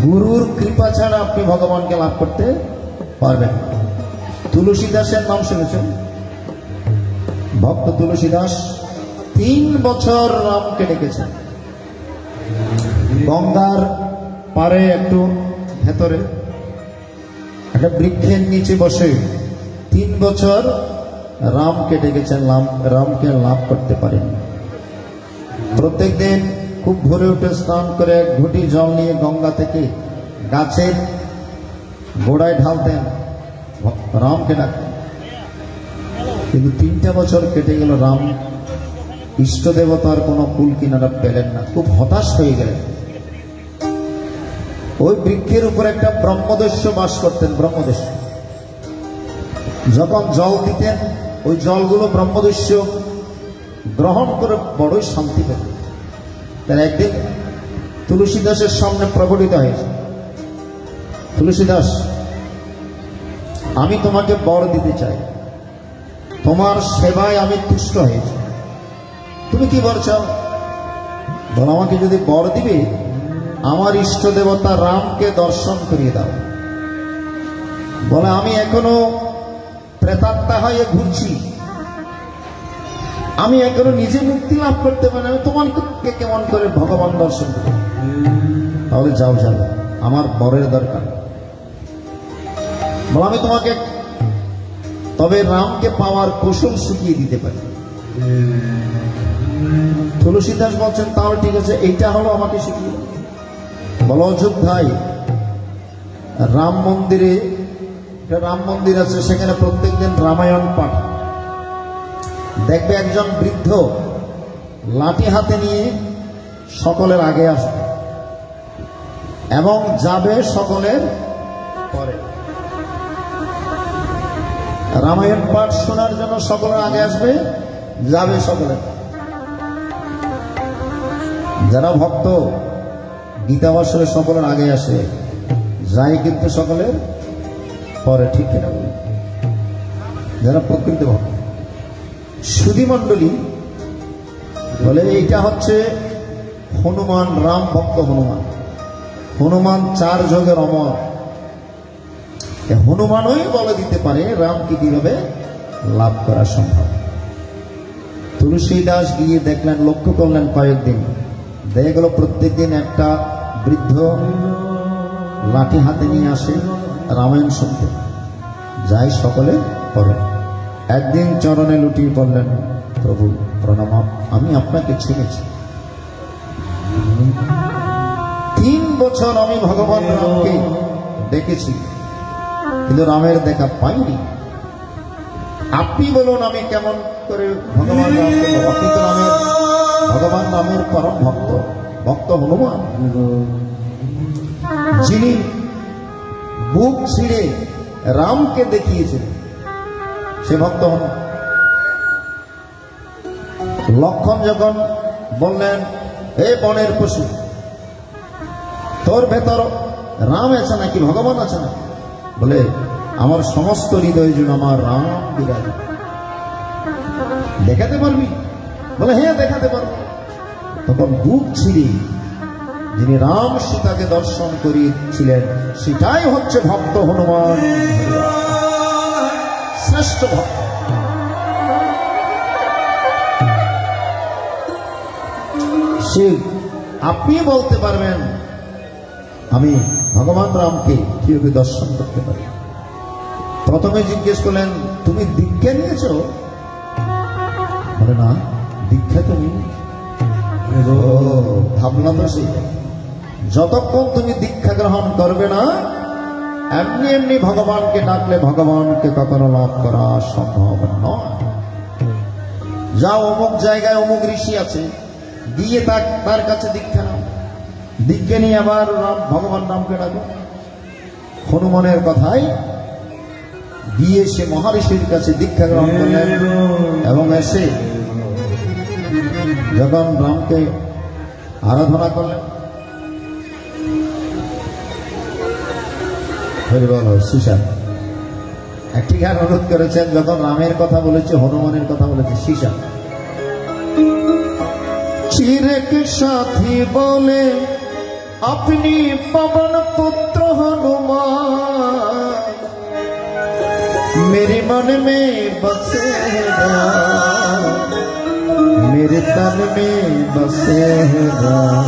গুরুর কৃপা ছাড়া আপনি ভগবানকে লাভ করতে পারবেন। তুলসী দাসের নাম শুনেছেন? ভক্ত তুলসী দাস 3 বছর রামকে ডেকেছেন। গঙ্গার পারে একটু ভেতরে একটা বৃক্ষের নিচে বসে 3 বছর রামকে ডেকেছেন, রামকে লাভ করতে পারেন। প্রত্যেক দিন খুব ভোরে উঠে স্নান করে এক ঘটি জল নিয়ে গঙ্গা থেকে গাছের গোড়ায় ঢালতেন, রামকে ডাকতেন। কিন্তু 3টা বছর কেটে গেল, রাম ইষ্ট দেবতার কোনো কুল কিনারা পেলেন না, খুব হতাশ হয়ে গেলেন। ওই বৃক্ষের উপর একটা ব্রহ্মদস্যু বাস করতেন। ব্রহ্মদস্যু যখন জল দিতেন ওই জলগুলো ব্রহ্মদস্যু গ্রহণ করে বড়ই শান্তি পেতেন। তার একদিন তুলসী দাসের সামনে প্রকটিত হয়েছে, তুলসী দাস, আমি তোমাকে বর দিতে চাই, তোমার সেবায় আমি তুষ্ট হয়েছি, তুমি কি বর চাও? বলো, আমাকে যদি বর দিবে আমার ইষ্ট দেবতা রামকে দর্শন করিয়ে দাও। বলে, আমি এখনো প্রেতাত্মা হয়ে ঘুরছি, আমি এখনো নিজে মুক্তি লাভ করতে পারি, আমি তোমাকে কেমন করে ভগবান দর্শন করি? তাহলে যাও যাও, আমার বরের দরকার। বলে, আমি তোমাকে তবে রামকে পাওয়ার কৌশল শিখিয়ে দিতে পারি। তুলসী দাস বলছেন, তাহলে ঠিক আছে, এইটা হলো আমাকে শিখিয়ে। বলো, অযোধ্যায় রাম মন্দিরে, রাম মন্দির আছে, সেখানে প্রত্যেকদিন রামায়ণ পাঠ। দেখবে একজন বৃদ্ধ লাঠি হাতে নিয়ে সকলের আগে আসবে এবং যাবে সকলের পরে। রামায়ণ পাঠ শোনার জন্য সকলের আগে আসবে, যাবে সকলের। যারা ভক্ত গীতা ভাষণে সকলের আগে আসে, যায় কিন্তু সকলের পরে, ঠিক কিনা? যারা প্রকৃত ভক্ত। সুধী মণ্ডলী বলে, এইটা হচ্ছে হনুমান, রাম ভক্ত হনুমান। হনুমান 4 যুগের অমর। হনুমানই বলে দিতে পারে রামকে কিভাবে লাভ করা সম্ভব। তুলসী দাস গিয়ে দেখলেন, লক্ষ্য করলেন কয়েকদিন, দেখা গেল প্রত্যেকদিন একটা বৃদ্ধ লাঠি হাতে নিয়ে আসে রামায়ণ শুনতে, যাই সকলে পড়ে। একদিন চরণে লুটিয়ে পড়লেন, প্রভু প্রণাম, আমি আপনাকে চিনেছি। 3 বছর আমি ভগবান রামকে দেখেছি, কিন্তু রামের দেখা পাইনি। আপনি বলুন আমি কেমন করে ভগবান রামকে, আপনি তো ভগবান রামের পরম ভক্ত, ভক্ত হনুমান, যিনি বুক ছিঁড়ে রামকে দেখিয়েছেন, সে ভক্ত হনুমান। লক্ষণ যখন বললেন, হে বনের পশু, তোর ভেতর রাম আছে নাকি, ভগবান আছে না? বলে, আমার সমস্ত হৃদয় জন্য আমার রাম বিরাজ। দেখাতে পারবি? বলে, হ্যাঁ দেখাতে পারবো। তখন বুক ছিঁড়ে যিনি রাম সীতাকে দর্শন করিয়েছিলেন, সেটাই হচ্ছে ভক্ত হনুমান, শ্রেষ্ঠ ভক্ত। সে আপনি বলতে পারবেন আমি ভগবান রামকে কিভাবে দর্শন করতে পারি। প্রথমে জিজ্ঞেস করলেন, তুমি দীক্ষা নিয়েছ? বলে, না দীক্ষা তো নেই। ভাবনা তো সেই, যতক্ষণ তুমি দীক্ষা গ্রহণ করবে না, এমনি এমনি ভগবানকে ডাকলে ভগবানকে কখনো লাভ করা সম্ভব নয়। যাও অমুক জায়গায় অমুক ঋষি আছে, দিয়ে তার কাছে দীক্ষা নাও, দীক্ষা নিয়ে আবার ভগবান রামকে ডাকো। হনুমানের কথাই দিয়ে সে মহারিষির কাছে দীক্ষা গ্রহণ করলেন এবং এসে যখন রামকে আরাধনা করলেন, শিশা একটি গান অনুরোধ করেছেন, যখন রামের কথা বলেছে, হনুমানের কথা বলেছে, শিশা চিরে के साथी बोले अपनी पवन पुत्र हनुमान, मेरे मन में बसे है राम, मेरे तन में बसे है राम,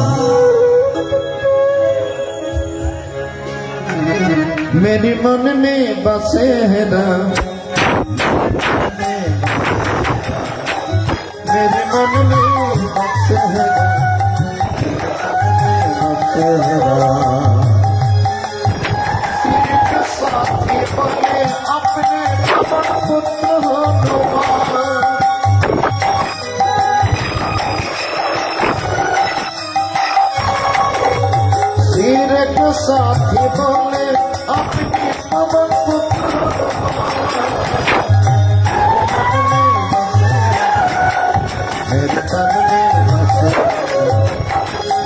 मेरे मन में बसे है राम, मेरे मन में बसे है राम, साथी बोले अपने पवन पुत्र हनुमान, सिर के साथी बोले अपने पवन पुत्र, मेरे तन में बसे,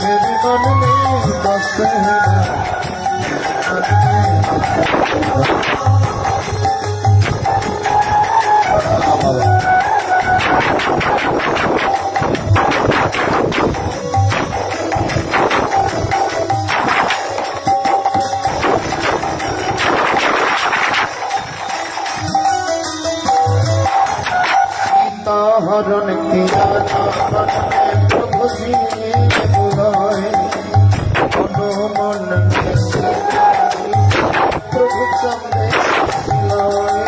मेरे मन में बसे है हरण किया प्रभु जी बुलाए, हनुमान के प्रभु संदेश लाए,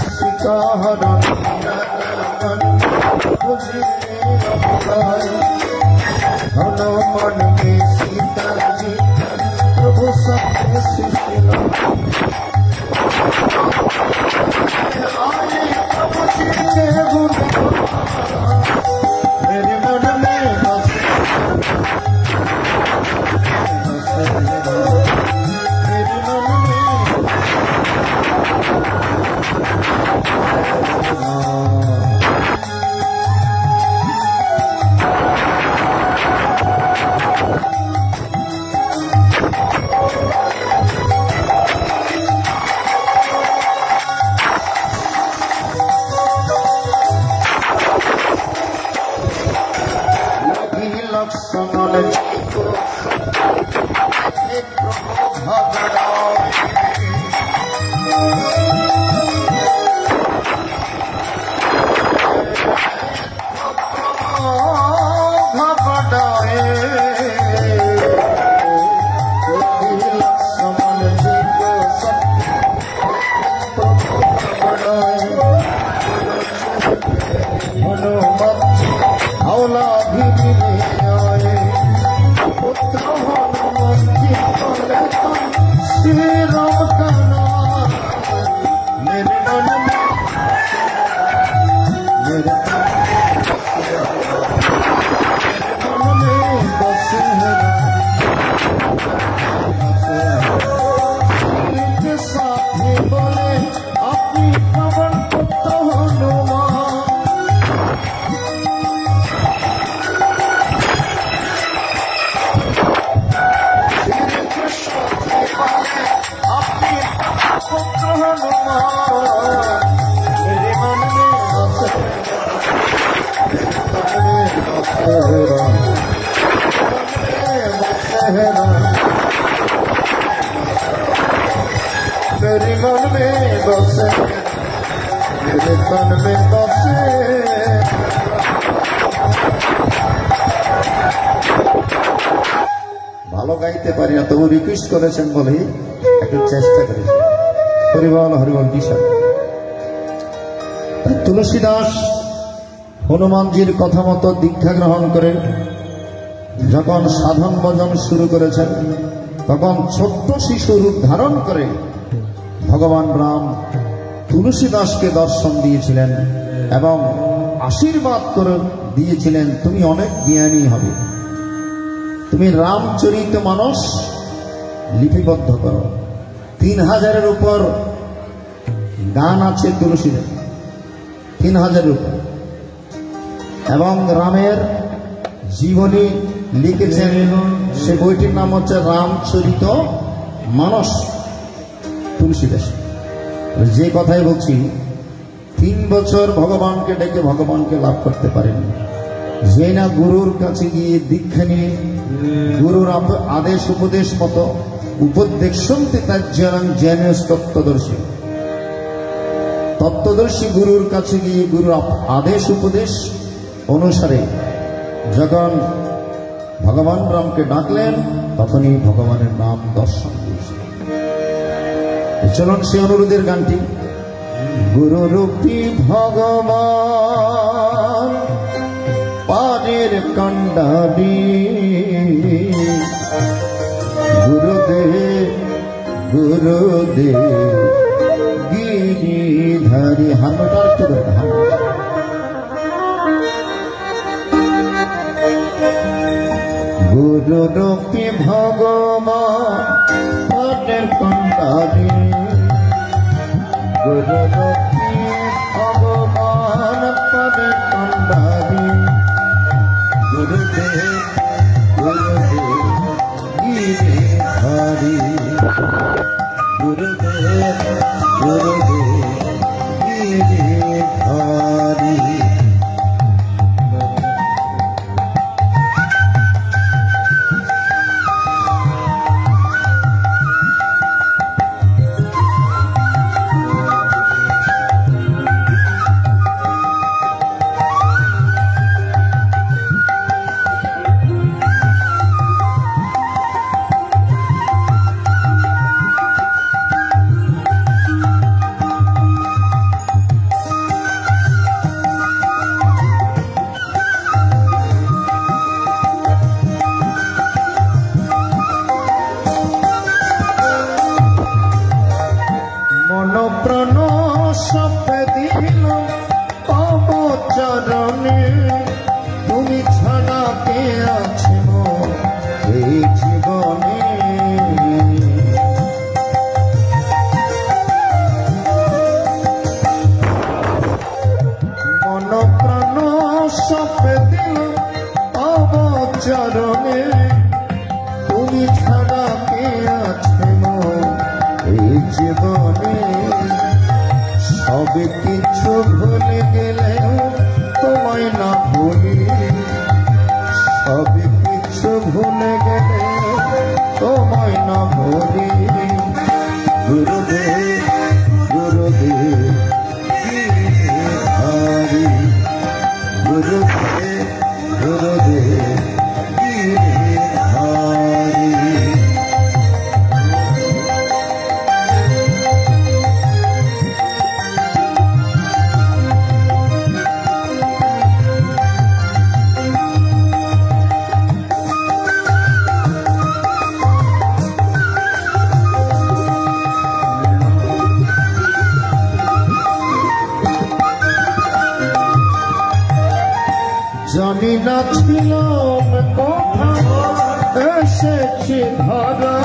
सीता हरण किया प्रभु जी बुलाए, हनुमान के सीता जी प्रभु संदेश मेरे मन में बसे, मेरे मन में लक्ष्मण जी को हनुमत हावला भिड़िले आए पुत्र हनुमत जी बोले श्री राम का नाम मेरे मन में बसे है साथी बोले अपनी पवन पुत्र हनुमान अपनी पुत्र हनुमान मेरे मन में बसे मेरे मन में बसे मेरे तन में बसे ভালো গাইতে পারি না তবু রিকোয়েস্ট করেছেন বলেই একটু চেষ্টা করেছি হরিবল হরিবল কিশোর তুলসী দাস হনুমানজির কথা মতো দীক্ষা গ্রহণ করে যখন সাধন ভজন শুরু করেছেন তখন ছোট্ট শিশু রূপ ধারণ করে ভগবান রাম তুলসী দাসকে দর্শন দিয়েছিলেন এবং আশীর্বাদ করে দিয়েছিলেন তুমি অনেক জ্ঞানী হবে, তুমি রামচরিত মানস লিপিবদ্ধ করো। 3000-এর উপর গান আছে তুলসীদের, 3000-এর উপর, এবং রামের জীবনী লিখেছেন। সে বইটির নাম হচ্ছে রামচরিত মানস তুলসীদাস। যে কথাই বলছি, 3 বছর ভগবানকে ডেকে ভগবানকে লাভ করতে পারেনি। যে না গুরুর কাছে গিয়ে দীক্ষা নিয়ে গুরুর আদেশ উপদেশ মতো উপদেশন্তে তাজ্জারাং জ্ঞানেশ তত্ত্বদর্শী গুরুর কাছে গিয়ে গুরুর আদেশ উপদেশ অনুসারে যখন ভগবান রামকে ডাকলেন তখনই ভগবানের নাম দর্শন দিয়েছে। চলুন সে অনুরোধের গানটি। গুরুরূপী ভগবান পারের কান্ডারি, গুরুদেব গুরুদেব গিরিধারী। হানুটার একটু দেখা গুরুরূপী ভগবান পারের কান্ডারি, গুরুরূপী ভগবান পারের কান্ডারি, গুরুদেব গুরুদেব গিরিধারী, গুরুদেব গুরুদেব গিরিধারী। প্রাণ সব দিল তব চরণে, তুমি ছাড়া কে আছে এই জীবনে। মন প্রাণ সব দিল তব চরণে, তুমি ছাড়া কে আছে এই জীবনে। সব কিছু ভুলে গেলেও তোমায় না ভুলি, সব কিছু ভুলে গেলেও তোমায় না ভুলি। গুরুদেব গুরুদেব গিরিধারী, গুরুদেব গুরুদেব গিরিধারী। জানি না ছিলাম কোথায় এসেছি ধরা,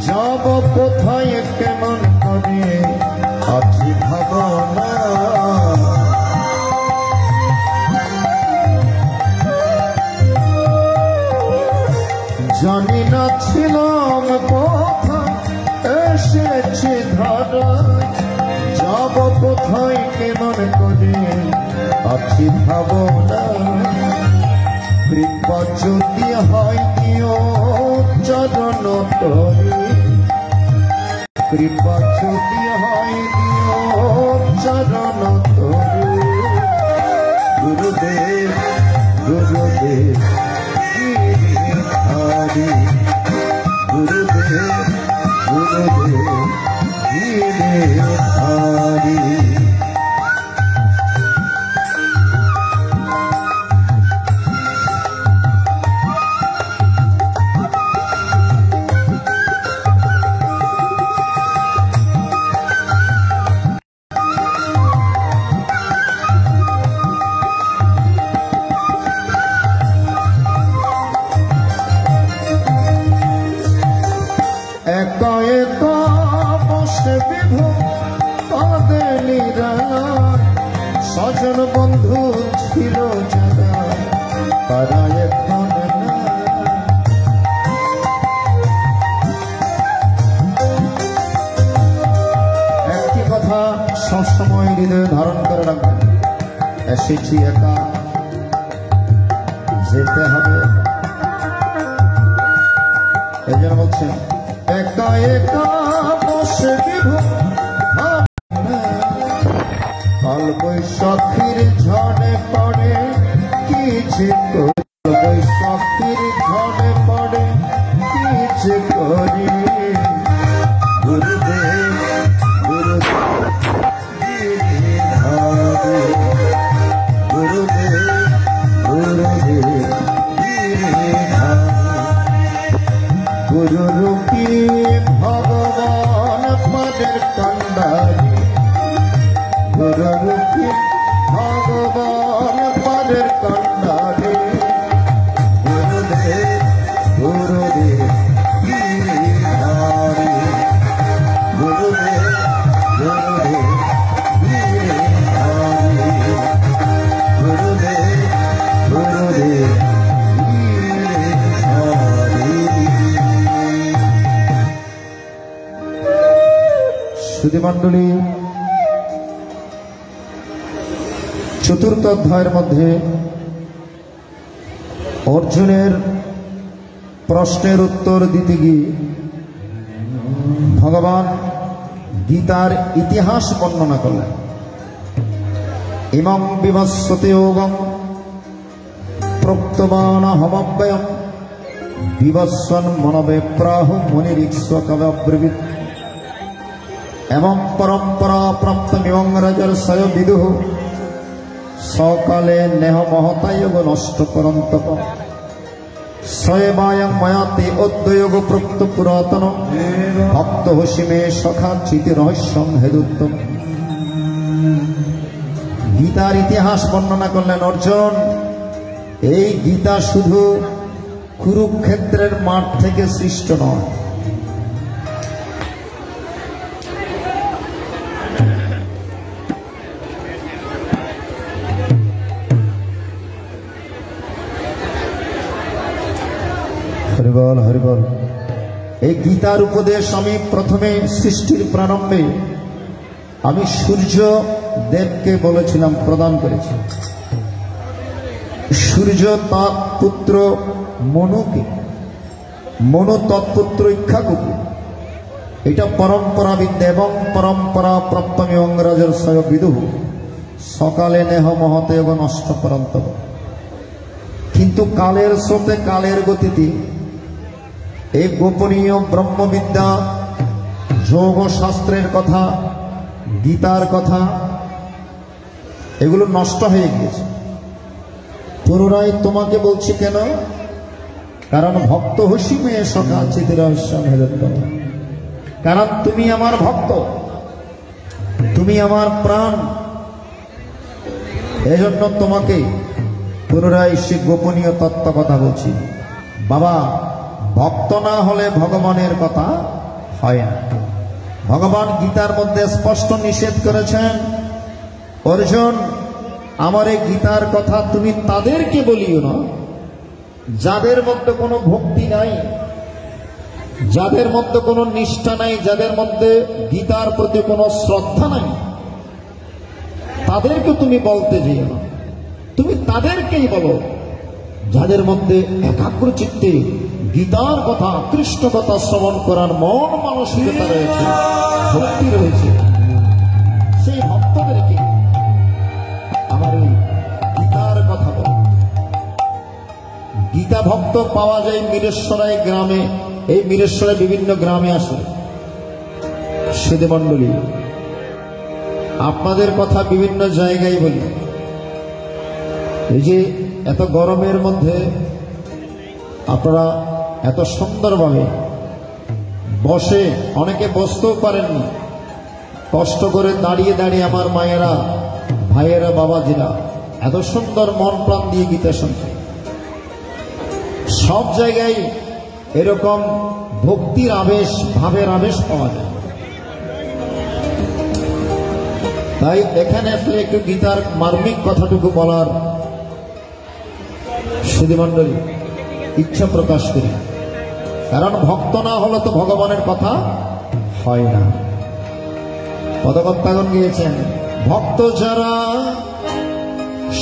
যাব কোথায় কেমন করে আছি ভাবনা। জানি না ছিলাম কোথায় এসেছি ধরা, যাব কোথায় কেমন করে আছি ভাবনা। কৃপা যদি হয় দিও চরণ তরি, কৃপা যদি হয় দিও চরণ তরি। গুরুদেব গুরুদেব হরি, গুরুদেব গুরুদেব হরি। একা একা বসে বিভু কাঁদে নিরালায়, স্বজন বন্ধু ছিল যারা তারা এখন নাই। একটি কথা সবসময় হৃদয়ে ধারণ করে রাখবেন, এসেছি একা, যেতে হবে। এই জন্য বলছেন একা একা বসে বিভু কাল বৈশাখীর ঝড়ে পড়ে কিছু, বৈশাখীর ঝড়ে পড়ে কিছু করি। গুরুদেব গুরুদেব গুরুদেব গুরুদেব গুরুরূপী ভগবান পদের কান্ডারি, গুরুরূপী ভগবান পদের কান্ডারি। গুরুদেব গুরুদেব হরি, গুরুদেব গুরুদেব হরি, গুরুদেব গুরুদেব সুধীমণ্ডলী। চতুর্থ অধ্যায়ের মধ্যে অর্জুনের প্রশ্নের উত্তর দিতে গিয়ে ভগবান গীতার ইতিহাস বর্ণনা করলেন। ইমং বিভস্বতে যোগং প্রক্তবান হমব্যয়ম বিভস্বন মনবে প্রাহু মুনিরিক্ষ কবব্রবীত। এবং পরম্পরা প্রাপ্তমিবং রাজর্ষয় বিদুঃ সকালে নেহ মহতায়োগ নষ্ট পরন্তপ সয়েবায়ং ময়াতে অদ্বয়োগ প্রক্ত পুরাতন ভক্ত হসিমে সখা চিতি রহস্যম হেদুত্তম। গীতার ইতিহাস বর্ণনা করলেন অর্জুন। এই গীতা শুধু কুরুক্ষেত্রের মাঠ থেকে সৃষ্ট নয়, হরিবল হরিবল। এই গীতার উপদেশ আমি প্রথমে সৃষ্টির প্রারম্ভে আমি সূর্য দেবকে বলেছিলাম, প্রদান করেছি। সূর্য তার পুত্র মনুকে, মনু তৎপুত্র ইক্ষ্বাকুকে। এটা পরম্পরা বিদ্যা এবং পরম্পরা প্রাপ্তমিবং রাজর্ষয় বিদুঃ সকালে নেহ মহতয়োগ নষ্ট পরন্তপ। কিন্তু কালের স্রোতে কালের গতিতে এই গোপনীয় ব্রহ্মবিদ্যা, যোগ শাস্ত্রের কথা, গীতার কথা, এগুলো নষ্ট হয়ে গিয়েছে। পুনরায় তোমাকে বলছি কেন? কারণ ভক্ত হসিমে সখা চিতি রহস্যম হেদুত্তম। কারণ তুমি আমার ভক্ত, তুমি আমার প্রাণ, এজন্য তোমাকে পুনরায় সে গোপনীয় তত্ত্ব কথা বলছি। বাবা, ভক্ত না হলে ভগবানের কথা হয় না। ভগবান গীতার মধ্যে স্পষ্ট নিষেধ করেছেন, অর্জুন, আমার এই গীতার কথা তুমি তাদেরকে বলিও না যাদের মধ্যে কোনো ভক্তি নাই, যাদের মধ্যে কোনো নিষ্ঠা নাই, যাদের মধ্যে গীতার প্রতি কোনো শ্রদ্ধা নাই, তাদেরকে তুমি বলতে যেও না। তুমি তাদেরকেই বলো যাদের মধ্যে একাগ্র চিত্তে গীতার কথা, কৃষ্ণ কথা শ্রবণ করার মন মানসিকতা রয়েছে, ভক্তি রয়েছে, সেই ভক্তদেরকে আমার এই গীতার কথা বল। গীতা ভক্ত পাওয়া যায় মিরেশ্বরায় গ্রামে। এই মিরেশ্বরায় বিভিন্ন গ্রামে আসে সেদে মণ্ডলী। আপনাদের কথা বিভিন্ন জায়গায় বলি। এই যে এত গরমের মধ্যে আপনারা এত সুন্দরভাবে বসে, অনেকে বসতেও পারেননি, কষ্ট করে দাঁড়িয়ে দাঁড়িয়ে আমার মায়েরা, ভাইয়েরা, বাবাজিরা এত সুন্দর মন প্রাণ দিয়ে গীতা শুনছে। সব জায়গায় এরকম ভক্তির আবেশ, ভাবের আবেশ পাওয়া যায়। তাই এখানে আসলে একটু গীতার মার্মিক কথাটুকু বলার সুধীমণ্ডলী ইচ্ছা প্রকাশ করি। কারণ ভক্ত না হলে তো ভগবানের কথা হয় না। পদকর্তাগণ গিয়েছেন, ভক্ত যারা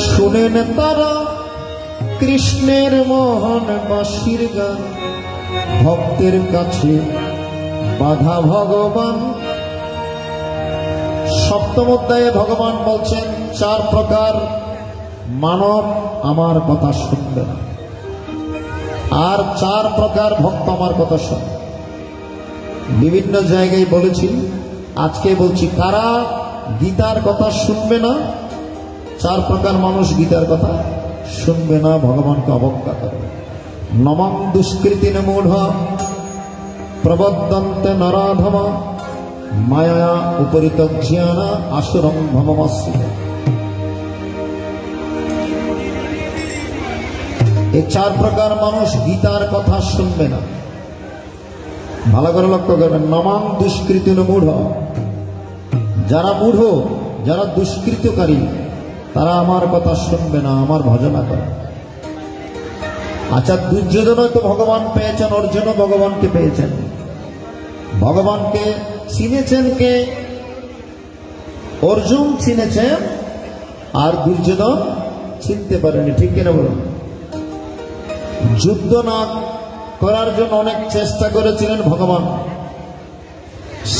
শুনেন তারা কৃষ্ণের মোহন বাঁশির গান, ভক্তের কাছে বাধা ভগবান। সপ্তম অধ্যায়ে ভগবান বলছেন, 4 প্রকার মানব আমার কথা শুনবে না, আর 4 প্রকার ভক্ত আমার কথা শুনবে। বিভিন্ন জায়গায় বলেছি, আজকে বলছি, কারা গীতার কথা শুনবে না? 4 প্রকার মানুষ গীতার কথা শুনবে না, ভগবানকে অবজ্ঞা করবে। নমং দুষ্কৃতিন মূঢ় প্রবদন্তে নরাধম মায়া উপরিত জ্ঞান আসুরং ভবমস্য। এই 4 প্রকার মানুষ গীতার কথা শুনবে না। ভালো করে লক্ষ্য করবেন। নমং দুষ্কৃতিন মূঢ়, যারা মূঢ়, যারা দুষ্কৃতকারী, তারা আমার কথা শুনবে না, আমার ভজনা করে। আচ্ছা, দুর্যোধনও তো ভগবান পেয়েছেন, অর্জুনও ভগবানকে পেয়েছেন। ভগবানকে চিনেছেন কে? অর্জুন চিনেছেন, আর দুর্যোধন চিনতে পারেনি। ঠিক কিনা বলুন? যুদ্ধ না করার জন্য অনেক চেষ্টা করেছিলেন ভগবান।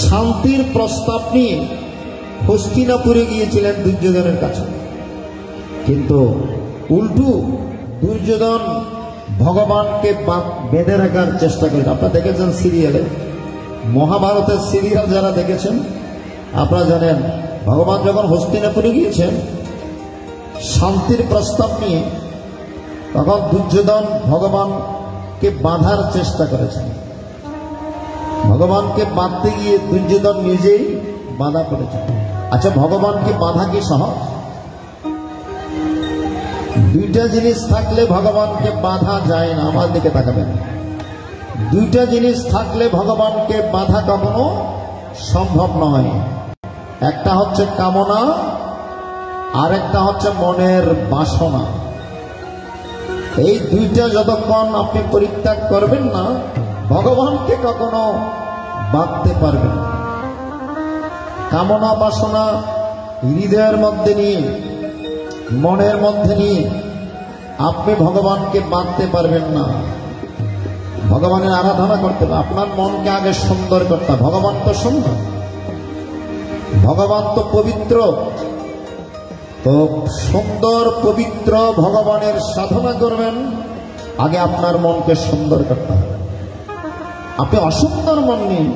শান্তির প্রস্তাব নিয়ে হস্তিনাপুরে গিয়েছিলেন দুর্যোধনের কাছে, কিন্তু উল্টু দুর্যোধন ভগবানকে বেঁধে রাখার চেষ্টা করেন। আপনারা দেখেছেন সিরিয়ালে, মহাভারতের সিরিয়াল যারা দেখেছেন আপনারা জানেন, ভগবান যখন হস্তিনাপুরে গিয়েছেন শান্তির প্রস্তাব নিয়ে, তখন দুর্যোধন ভগবানকে বাঁধার চেষ্টা করেছেন। ভগবানকে বাঁধতে গিয়ে দুর্যোধন নিজেই বাধা পড়েছেন। আচ্ছা, ভগবানকে বাঁধা কি সহজ? 2টা জিনিস থাকলে ভগবানকে বাঁধা যায় না। আমার দিকে তাকাবেন। 2টা জিনিস থাকলে ভগবানকে বাঁধা কখনো সম্ভব নয়। একটা হচ্ছে কামনা, আর একটা হচ্ছে মনের বাসনা। এই 2টা যতক্ষণ আপনি পরিত্যাগ করবেন না, ভগবানকে কখনো বাঁধতে পারবেন না। কামনা বাসনা হৃদয়ের মধ্যে নিয়ে, মনের মধ্যে নিয়ে আপনি ভগবানকে বাঁধতে পারবেন না। ভগবানের আরাধনা করতে হবে, আপনার মনকে আগে সুন্দর করতে হবে। ভগবান তো সুন্দর, ভগবান তো পবিত্র। তো সুন্দর পবিত্র ভগবানের সাধনা করবেন, আগে আপনার মনকে সুন্দর করতে হবে। আপনি অসুন্দর মন নিয়ে,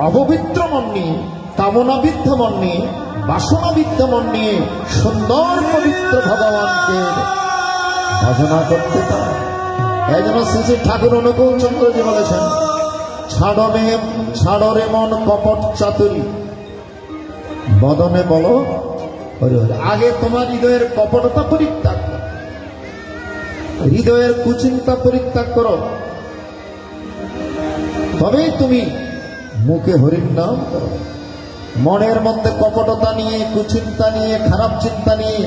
অপবিত্র মন নিয়ে, কামনাবিদ্ধ মন নিয়ে, বাসনাবিদ্ধ মন নিয়ে সুন্দর পবিত্র ভগবানকে ভজনা করতে পারে। এই জন্য শ্রী শ্রী ঠাকুর অনুকূল চন্দ্রজি বলেছেন, ছাড়ো রে মন কপট চাতুরী, বদনে বলো হরি হরি। আগে তোমার হৃদয়ের কপটতা পরিত্যাগ করো। হৃদয়ের কুচিন্তা পরিত্যাগ করো, তবেই তুমি মুখে হরির নাম করো। মনের মধ্যে কপটতা নিয়ে, কুচিন্তা নিয়ে, খারাপ চিন্তা নিয়ে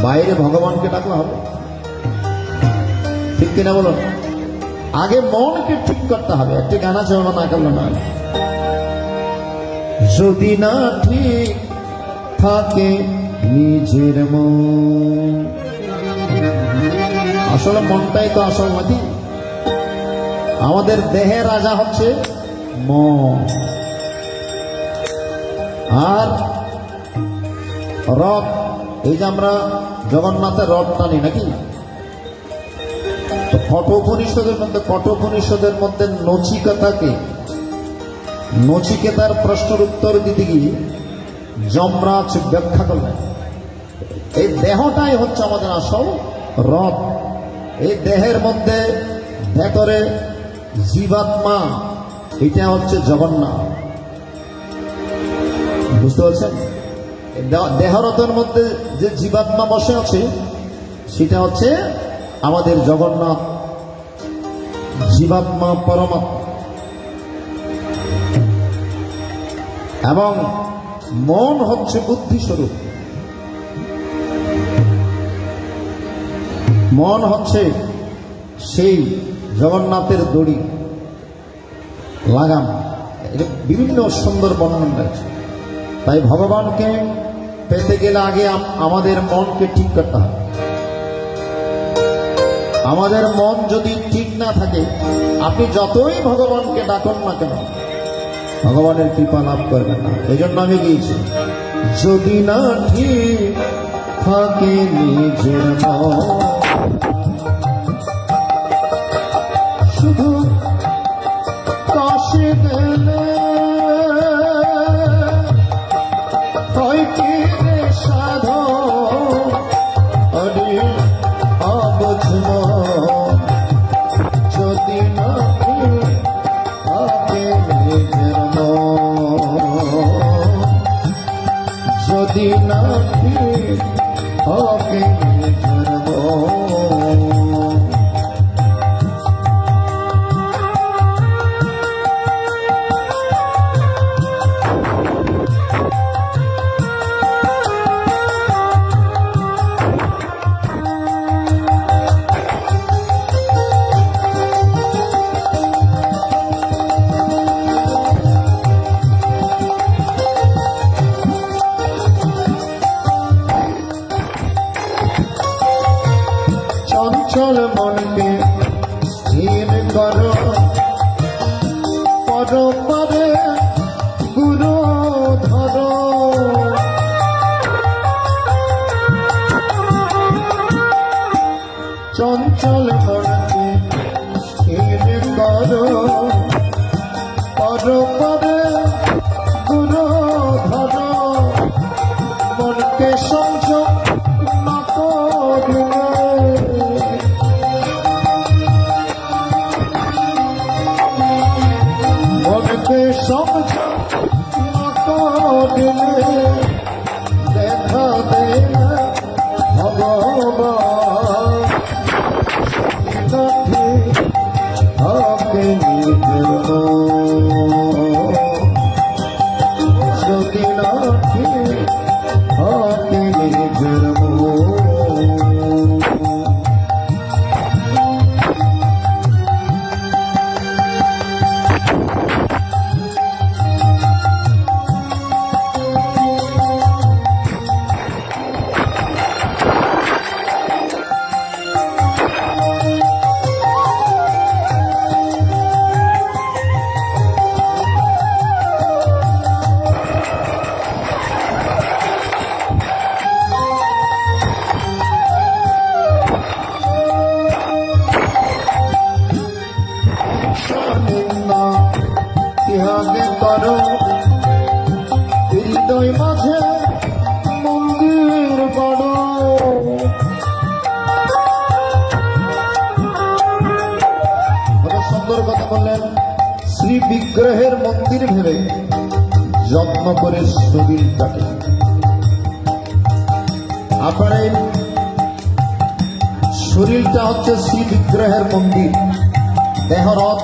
বাইরে ভগবানকে ডাকলে হবে? ঠিক কিনা বলুন? আগে মনকে ঠিক করতে হবে। একটি গান আছে, না করলো না, যদি না ঠিক থাকে নিজের মন। আসলে মনটাই তো আসল নাকি? আমাদের দেহের রাজা হচ্ছে মন, আর রথ, এই যে আমরা জগন্নাথের রথ টানি নাকি, কঠোপনিষদের মধ্যে নচিকেতার প্রশ্নের উত্তর দিতে গিয়ে যমরাজ ব্যাখ্যা করলেন, এই দেহটাই হচ্ছে আমাদের আসল রথ। এই দেহের মধ্যে ভেতরে জীবাত্মা, এটা হচ্ছে জগন্নাথ। বুঝতে পারছেন? দেহরথের মধ্যে যে জীবাত্মা বসে আছে সেটা হচ্ছে আমাদের জগন্নাথ, জীবাত্মা পরমাত্মা। এবং মন হচ্ছে বুদ্ধি স্বরূপ। মন হচ্ছে সেই জগন্নাথের দড়ি, লাগাম। এটা বিভিন্ন সুন্দর বর্ণনা রয়েছে। তাই ভগবানকে পেতে গেলে আগে আমাদের মনকে ঠিক করতে হবে। আমাদের মন যদি ঠিক না থাকে, আপনি যতই ভগবানকে ডাকুন না কেন, ভগবানের কৃপা লাভ করবেন না। এই জন্য আমি গিয়েছি, যদি না ঠিক থাকে নিজের মন, শুধু কাশে গেলে হয় কি সাধো অরে অবুঝব, যদি না থাকে নিজের মন, যদি না থাকে নিজের মন। চঞ্চল মনকে স্থির করো, পরপরে গুরু ধরো। চঞ্চল মনকে স্থির করো, পরপরে গুরু ধরো। মনকে সংযম না করিলে, মনকে সংযম না করিলে দেখা দেনা ভগবান। থাকে নিজের মন, যদি না থাকে নিজের মন। ত্যাগে করো হৃদয় মাঝে মন্দির বড়। সুন্দর কথা বললেন, শ্রী বিগ্রহের মন্দির ভেবে যত্ন করে শরীরটাকে। আপনার শরীরটা হচ্ছে শ্রী বিগ্রহের মন্দির, দেহরথ,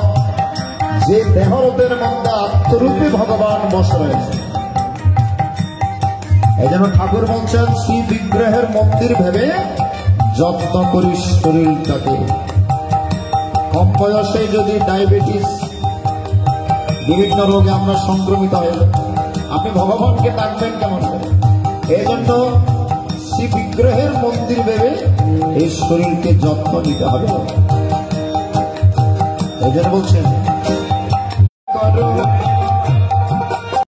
যে দেহরথের মধ্যে আত্মরূপী ভগবান বসে রয়েছে। এই জন্য ঠাকুর বলছেন শ্রী বিগ্রহের মন্দির ভেবে যত্ন করিস শরীরটাকে। কম বয়সে যদি ডায়াবেটিস বিভিন্ন রোগে আমরা সংক্রমিত হয়ে আপনি ভগবানকে ডাকবেন কেমন করে? এই জন্য শ্রী বিগ্রহের মন্দির ভেবে এই শরীরকে যত্ন নিতে হবে। এই জন্য বলছেন